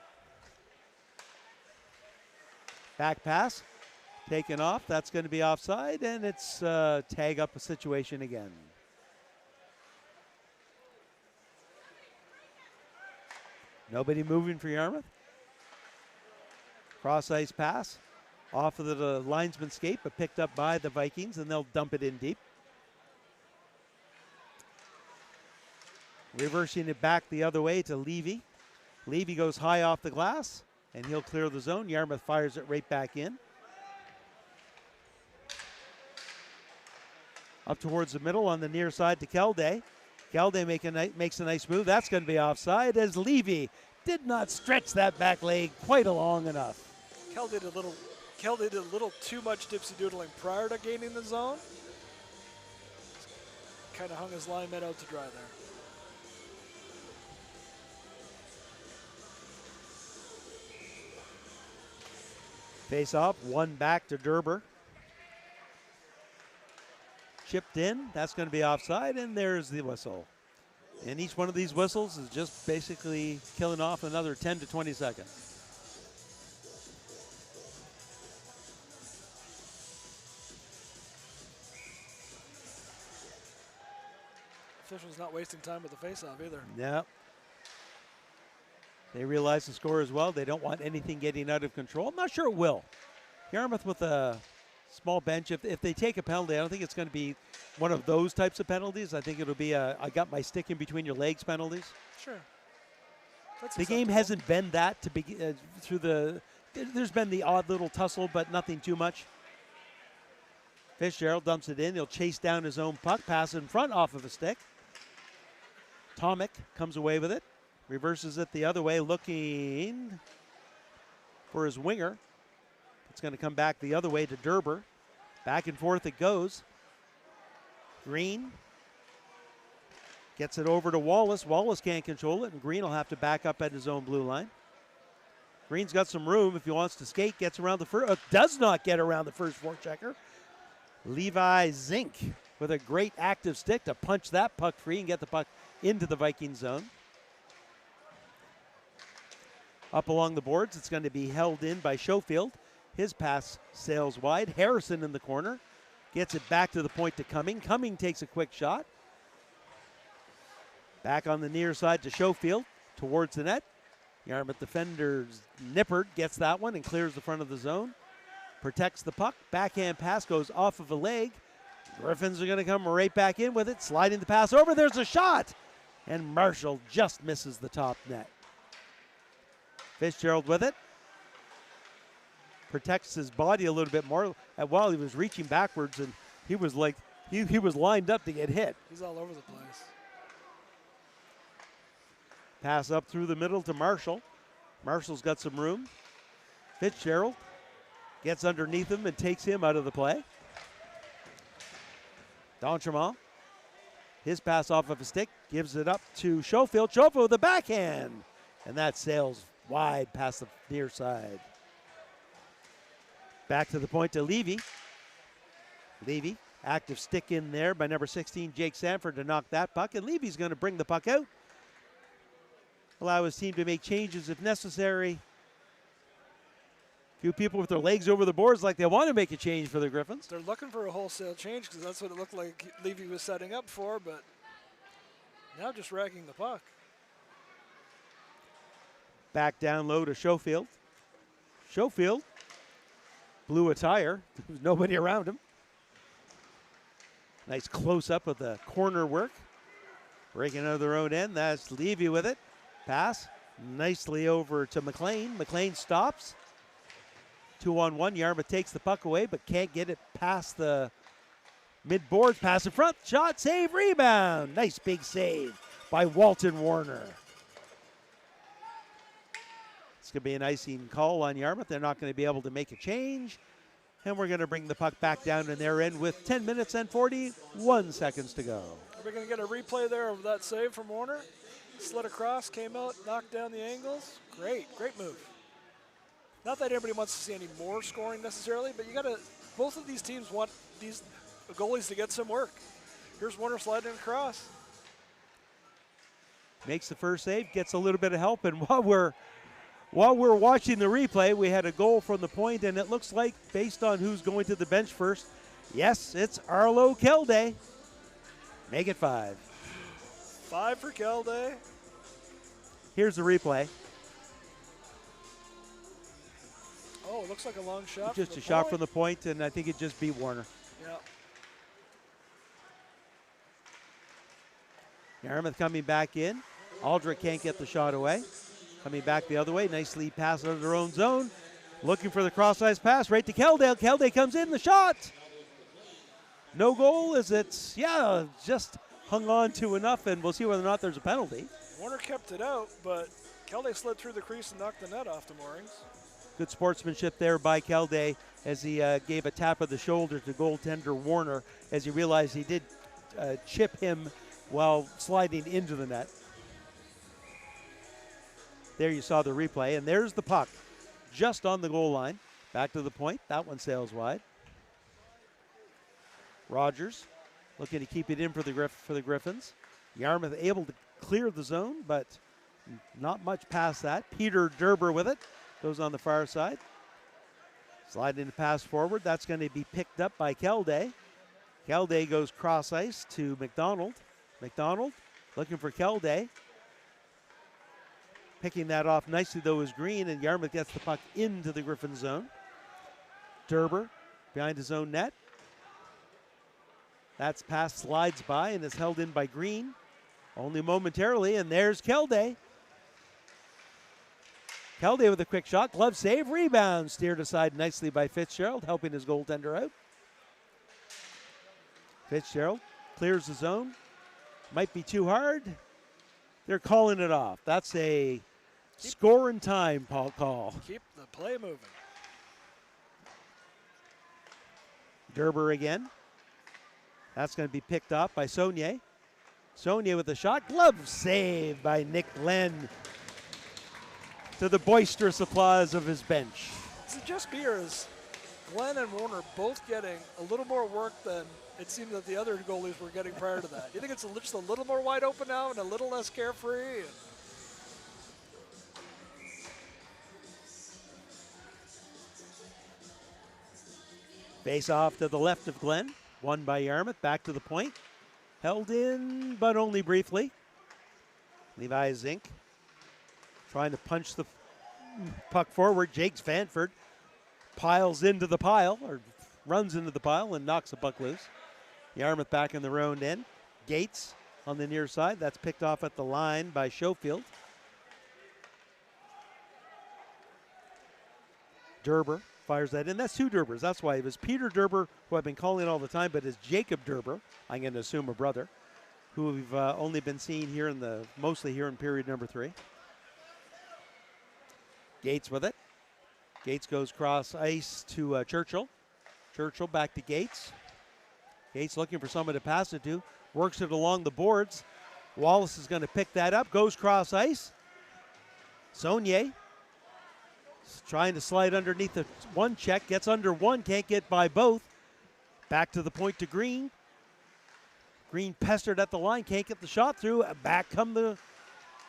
Back pass. Taken off. That's going to be offside, and it's tag up a situation again. Nobody moving for Yarmouth. Cross ice pass. Off of the linesman skate, but picked up by the Vikings, and they'll dump it in deep. Reversing it back the other way to Levy. Levy goes high off the glass, and he'll clear the zone. Yarmouth fires it right back in. Up towards the middle on the near side to Kelday. Kelday makes a nice move. That's going to be offside as Levy did not stretch that back leg quite long enough. Kel did a little too much dipsy-doodling prior to gaining the zone. Kind of hung his lineman out to dry there. Face off, one back to Derber. Chipped in, that's going to be offside, and there's the whistle. And each one of these whistles is just basically killing off another 10 to 20 seconds. Officials not wasting time with the face-off either. Yeah. They realize the score as well. They don't want anything getting out of control. I'm not sure it will. Yarmouth with a small bench. If they take a penalty, I don't think it's going to be one of those types of penalties. I think it'll be a I got my stick in between your legs penalties. Sure. That's the game hasn't been that to be through the. There's been the odd little tussle, but nothing too much. Fitzgerald dumps it in. He'll chase down his own puck, pass in front off of a stick. Tomic comes away with it. Reverses it the other way, looking for his winger. It's going to come back the other way to Derber. Back and forth it goes. Green gets it over to Wallace. Wallace can't control it, and Green will have to back up at his own blue line. Green's got some room if he wants to skate. Gets around the first. Does not get around the first forechecker. Levi Zink with a great active stick to punch that puck free and get the puck into the Viking zone. Up along the boards, it's going to be held in by Schofield. His pass sails wide. Harrison in the corner. Gets it back to the point to Cumming. Cumming takes a quick shot. Back on the near side to Schofield. Towards the net. Yarmouth defender Nippert gets that one and clears the front of the zone. Protects the puck. Backhand pass goes off of a leg. Griffins are going to come right back in with it. Sliding the pass over. There's a shot. And Marshall just misses the top net. Fitzgerald with it. Protects his body a little bit more while he was reaching backwards, and he was like, he was lined up to get hit. He's all over the place. Pass up through the middle to Marshall. Marshall's got some room. Fitzgerald gets underneath him and takes him out of the play. D'Entremont, his pass off of a stick, gives it up to Schofield. Schofield with the backhand, and that sails wide past the near side. Back to the point to Levy. Levy, active stick in there by number 16, Jake Sanford, to knock that puck. And Levy's going to bring the puck out. Allow his team to make changes if necessary. Few people with their legs over the boards like they want to make a change for the Griffins. They're looking for a wholesale change because that's what it looked like Levy was setting up for, but now just racking the puck. Back down low to Schofield. Schofield blew a tire. There was nobody around him. Nice close-up of the corner work. Breaking out of their own end. That's Levy with it. Pass nicely over to McLean. McLean stops. 2-on-1. Yarmouth takes the puck away but can't get it past the mid-boards. Pass in front. Shot, save, rebound. Nice big save by Walton Warner. It's going to be an icing call on Yarmouth. They're not going to be able to make a change. And we're going to bring the puck back down in their end with 10 minutes and 41 seconds to go. Are we going to get a replay there of that save from Warner? Slid across, came out, knocked down the angles. Great move. Not that anybody wants to see any more scoring necessarily, but you got to. Both of these teams want these goalies to get some work. Here's Warner sliding across. Makes the first save, gets a little bit of help, and while we're watching the replay, we had a goal from the point, and it looks like, based on who's going to the bench first, yes, it's Arlo Kelde. Make it 5. 5 for Kelde. Here's the replay. Oh, it looks like a long shot. Just a shot from the point, and I think it just beat Warner. Yeah. Yarmouth coming back in. Aldrich can't get the shot away. Coming back the other way. Nice lead pass out of their own zone. Looking for the cross-ice pass right to Keldale. Keldale comes in, the shot. No goal, is it? Yeah, just hung on to enough, and we'll see whether or not there's a penalty. Warner kept it out, but Kelde slid through the crease and knocked the net off the moorings. Good sportsmanship there by Kelde as he gave a tap of the shoulder to goaltender Warner as he realized he did chip him while sliding into the net. There you saw the replay, and there's the puck just on the goal line. Back to the point. That one sails wide. Rogers looking to keep it in for the Griffins. Yarmouth able to clear the zone, but not much past that. Peter Derber with it. Goes on the far side. Sliding the pass forward. That's going to be picked up by Kelde. Kelde goes cross ice to McDonald. McDonald looking for Kelde. Picking that off nicely, though, is Green, and Yarmouth gets the puck into the Griffin zone. Derber behind his own net. That's pass slides by and is held in by Green. Only momentarily, and there's Kelde. Kelde with a quick shot. Glove save, rebound. Steered aside nicely by Fitzgerald, helping his goaltender out. Fitzgerald clears the zone. Might be too hard. They're calling it off. That's a score in time call. Keep the play moving. Derber again. That's going to be picked off by Saunier. Saunier with a shot. Glove save by Nick Glenn. To the boisterous applause of his bench. Does it just be, or is Glenn and Warner both getting a little more work than it seemed that the other goalies were getting prior to that? You think it's just a little more wide open now and a little less carefree? Face off to the left of Glenn. Won by Yarmouth. Back to the point. Held in, but only briefly. Levi Zink trying to punch the puck forward. Jake Vanford piles into the pile, or runs into the pile and knocks the puck loose. Yarmouth back in their own end. Gates on the near side. That's picked off at the line by Schofield. Derber fires that in. That's two Derbers. That's why it was Peter Derber, who I've been calling all the time, but it's Jacob Derber. I'm going to assume a brother, who we've only been seeing here mostly here in period number 3. Gates with it. Gates goes cross ice to Churchill. Churchill back to Gates. Gates looking for someone to pass it to. Works it along the boards. Wallace is going to pick that up. Goes cross ice. Saunier trying to slide underneath the one check. Gets under one. Can't get by both. Back to the point to Green. Green pestered at the line. Can't get the shot through. Back come the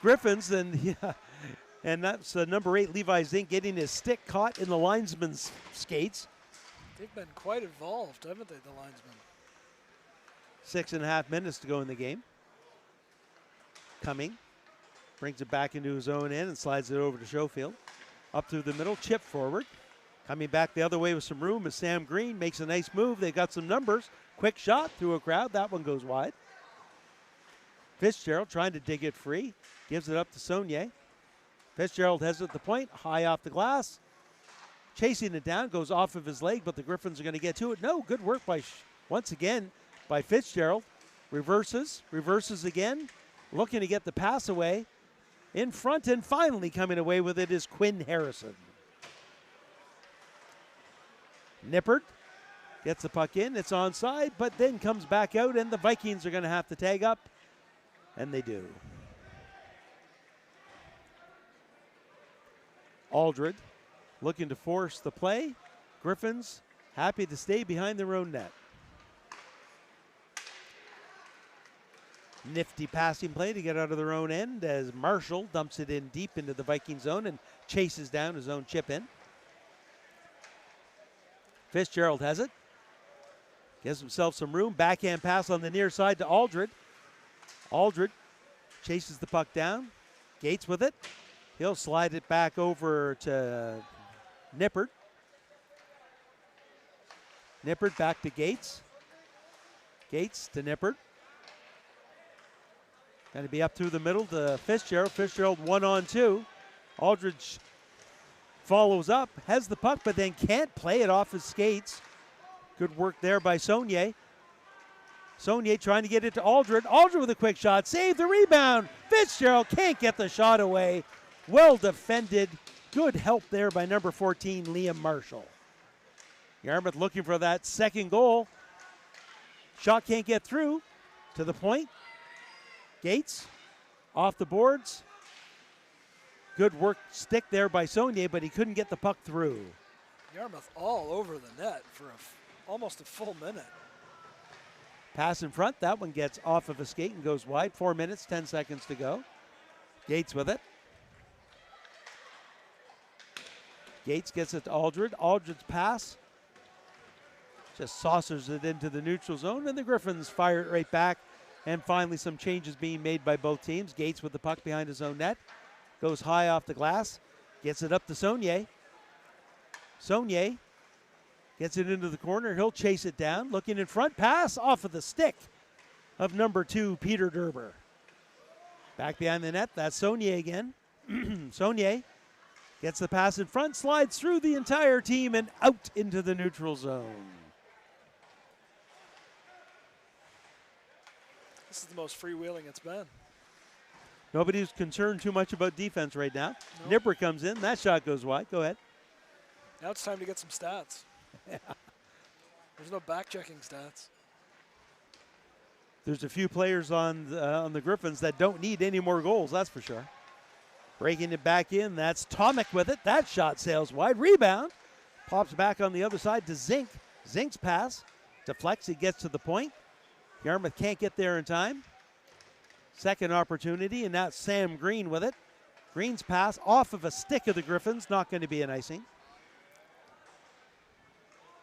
Griffins. And that's number 8, Levi Zink, getting his stick caught in the linesman's skates. They've been quite involved, haven't they, the linesmen? 6.5 minutes to go in the game. Cumming brings it back into his own end and slides it over to Schofield. Up through the middle, chip forward. Coming back the other way with some room is Sam Green. Makes a nice move. They got some numbers. Quick shot through a crowd. That one goes wide. Fitzgerald trying to dig it free. Gives it up to Saunier. Fitzgerald has it at the point. High off the glass. Chasing it down. Goes off of his leg, but the Griffins are going to get to it. No, good work once again by Fitzgerald. Reverses again. Looking to get the pass away. In front and finally coming away with it is Quinn Harrison. Nippert gets the puck in. It's onside, but then comes back out, and the Vikings are going to have to tag up, and they do. Aldred looking to force the play. Griffins happy to stay behind their own net. Nifty passing play to get out of their own end as Marshall dumps it in deep into the Viking zone and chases down his own chip in. Fitzgerald has it. Gives himself some room. Backhand pass on the near side to Aldred. Aldred chases the puck down. Gates with it. He'll slide it back over to Nippert. Nippert back to Gates. Gates to Nippert. Going to be up through the middle to Fitzgerald. Fitzgerald 1-on-2. Aldridge follows up, has the puck, but then can't play it off his skates. Good work there by Saunier. Saunier trying to get it to Aldred. Aldred with a quick shot. Save the rebound. Fitzgerald can't get the shot away. Well defended. Good help there by number 14, Liam Marshall. Yarmouth looking for that second goal. Shot can't get through to the point. Gates off the boards. Good work stick there by Saunier, but he couldn't get the puck through. Yarmouth all over the net for almost a full minute. Pass in front. That one gets off of a skate and goes wide. 4 minutes, 10 seconds to go. Gates with it. Gates gets it to Aldred. Aldred's pass just saucers it into the neutral zone, and the Griffins fire it right back. And finally some changes being made by both teams. Gates with the puck behind his own net. Goes high off the glass. Gets it up to Saunier. Saunier gets it into the corner. He'll chase it down. Looking in front. Pass off of the stick of number 2, Peter Derber. Back behind the net. That's Saunier again. Saunier gets the pass in front. Slides through the entire team and out into the neutral zone. This is the most freewheeling it's been. Nobody's concerned too much about defense right now. Nope. Nipper comes in. That shot goes wide. Go ahead. Now it's time to get some stats. Yeah. There's no back-checking stats. There's a few players on the Griffins that don't need any more goals, that's for sure. Breaking it back in. That's Tomic with it. That shot sails wide. Rebound. Pops back on the other side to Zink. Zink's pass deflects. He gets to the point. Yarmouth can't get there in time. Second opportunity, and now Sam Green with it. Green's pass off of a stick of the Griffins. Not going to be an icing.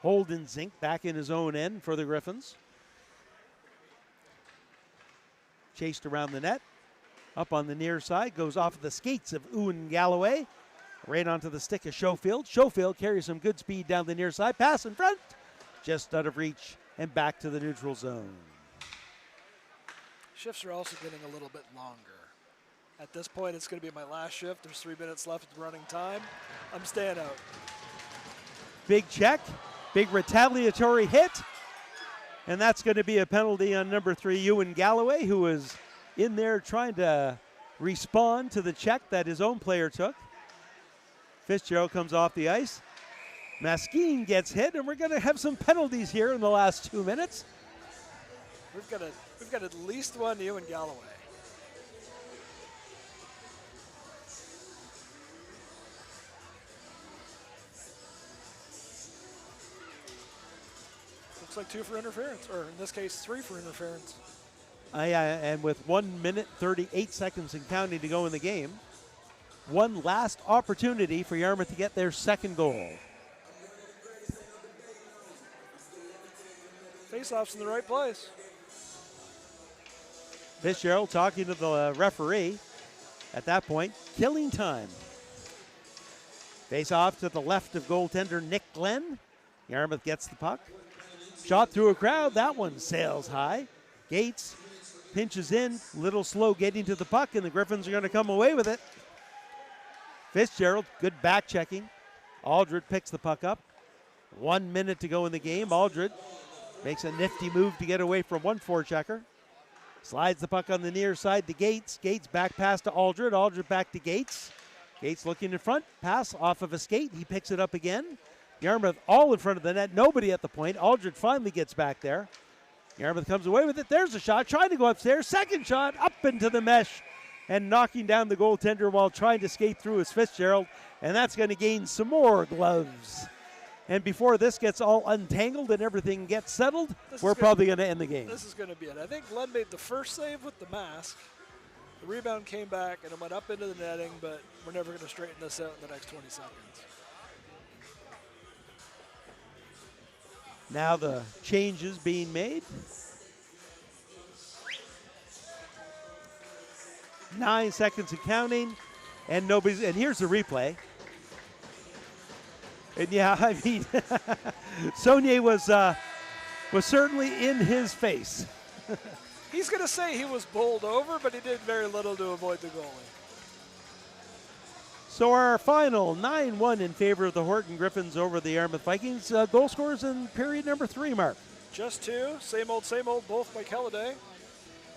Holden Zink back in his own end for the Griffins. Chased around the net. Up on the near side, goes off of the skates of Ewan Galloway. Right onto the stick of Schofield. Schofield carries some good speed down the near side. Pass in front. Just out of reach and back to the neutral zone. Shifts are also getting a little bit longer. At this point, it's going to be my last shift. There's 3 minutes left of running time. I'm staying out. Big check. Big retaliatory hit. And that's going to be a penalty on number 3, Ewan Galloway, who was in there trying to respond to the check that his own player took. Fitzgerald comes off the ice. Maskeen gets hit, and we're going to have some penalties here in the last 2 minutes. We've got at least one Ewan Galloway. Looks like 2 for interference, or in this case, 3 for interference. And with 1 minute, 38 seconds and counting to go in the game, one last opportunity for Yarmouth to get their second goal. Face-off's in the right place. Fitzgerald talking to the referee at that point, killing time. Face off to the left of goaltender Nick Glenn. Yarmouth gets the puck. Shot through a crowd, that one sails high. Gates pinches in, little slow getting to the puck, and the Griffins are going to come away with it. Fitzgerald, good back checking. Aldred picks the puck up. 1 minute to go in the game. Aldred makes a nifty move to get away from one forechecker. Slides the puck on the near side to Gates. Gates back pass to Aldred. Aldred back to Gates. Gates looking in front. Pass off of a skate. He picks it up again. Yarmouth all in front of the net. Nobody at the point. Aldred finally gets back there. Yarmouth comes away with it. There's a shot. Trying to go upstairs. Second shot up into the mesh and knocking down the goaltender while trying to skate through is Fitzgerald. And that's going to gain some more gloves. And before this gets all untangled and everything gets settled, we're probably going to end the game. This is going to be it. I think Glenn made the first save with the mask. The rebound came back and it went up into the netting, but we're never going to straighten this out in the next 20 seconds. Now the changes being made. 9 seconds and counting, and nobody's. And here's the replay. And yeah, I mean, Saunier was certainly in his face. He's going to say he was bowled over, but he did very little to avoid the goalie. So our final 9-1 in favor of the Horton Griffins over the Yarmouth Vikings. Goal scorers in period number 3, Mark. Just 2, same old, both by Halliday.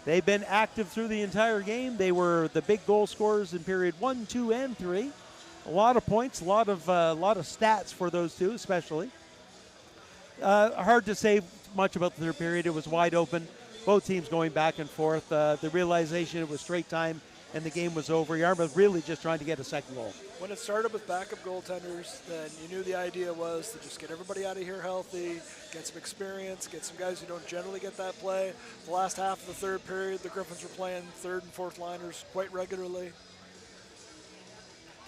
They've been active through the entire game. They were the big goal scorers in period 1, 2, and 3. A lot of points, a lot of stats for those two, especially. Hard to say much about the third period. It was wide open. Both teams going back and forth. The realization it was straight time and the game was over. Yarmouth really just trying to get a second goal. When it started with backup goaltenders, then you knew the idea was to just get everybody out of here healthy, get some experience, get some guys who don't generally get that play. The last half of the third period, the Griffins were playing third and fourth liners quite regularly.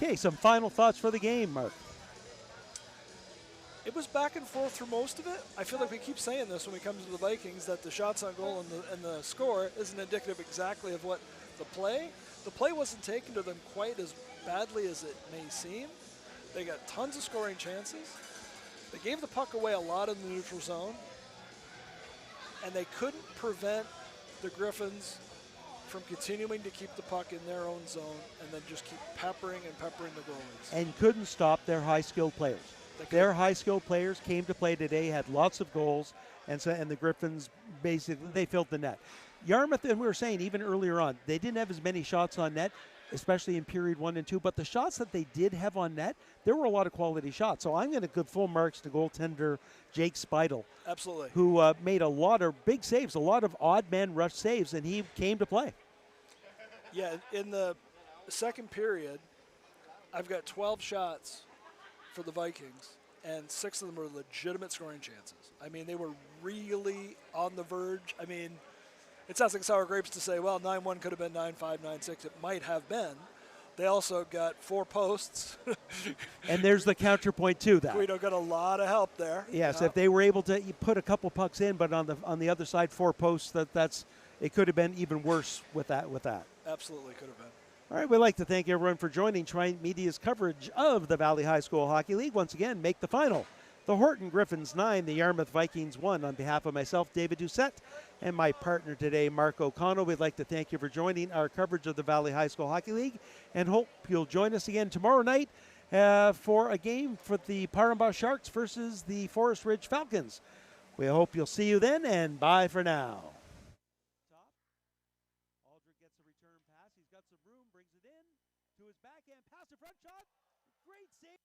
Okay, some final thoughts for the game, Mark. It was back and forth through most of it. I feel like we keep saying this when we come to the Vikings, that the shots on goal and the score isn't indicative exactly of what the play. The play wasn't taken to them quite as badly as it may seem. They got tons of scoring chances. They gave the puck away a lot in the neutral zone. And they couldn't prevent the Griffins from continuing to keep the puck in their own zone and then just keep peppering the goalies. And couldn't stop their high-skilled players. Their high-skilled players came to play today, had lots of goals, and the Griffins basically, they filled the net. Yarmouth, and we were saying even earlier on, they didn't have as many shots on net, especially in period 1 and 2, but the shots that they did have on net, there were a lot of quality shots. So I'm going to give full marks to goaltender Jake Speidel. Absolutely. Who made a lot of big saves, a lot of odd man rush saves, and he came to play. Yeah, in the second period, I've got 12 shots for the Vikings, and 6 of them were legitimate scoring chances. I mean, they were really on the verge. I mean, it sounds like sour grapes to say, well, 9-1 could have been 9-5, 9-6. It might have been. They also got 4 posts. And there's the counterpoint to that. Guido got a lot of help there. Yes, Yeah. if they were able to put a couple pucks in, but on the other side 4 posts, it could have been even worse with that. Absolutely could have been. All right, we'd like to thank everyone for joining Triumph Media's coverage of the Valley High School Hockey League. Once again, make the final. The Horton Griffins 9, the Yarmouth Vikings 1. On behalf of myself, David Doucette, and my partner today, Mark O'Connell, we'd like to thank you for joining our coverage of the Valley High School Hockey League, and hope you'll join us again tomorrow night for a game for the Paramba Sharks versus the Forest Ridge Falcons. We hope you'll see you then, and bye for now. Aldrich gets a return pass. He's got some room, brings it in to his backhand pass, a front shot. Great save.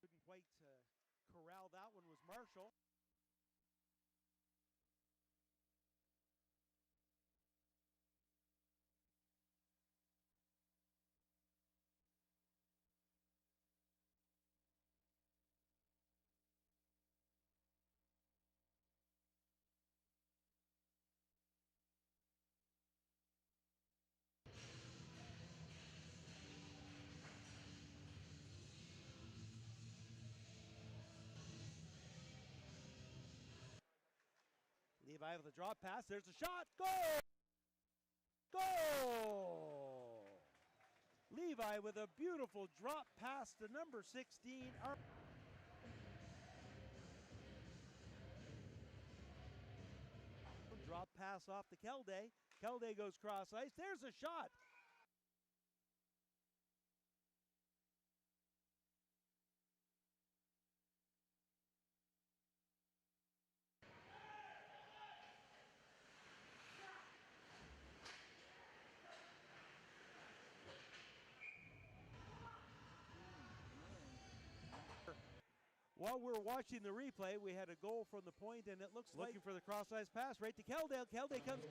Couldn't quite corral that one, was Marshall. Levi with a drop pass. There's a shot. Goal! Goal! Levi with a beautiful drop pass to number 16. Drop pass off to Kelde. Kelde goes cross ice. There's a shot. While we're watching the replay, we had a goal from the point, and it looks like looking for the cross ice pass right to Kelde. Kelde comes.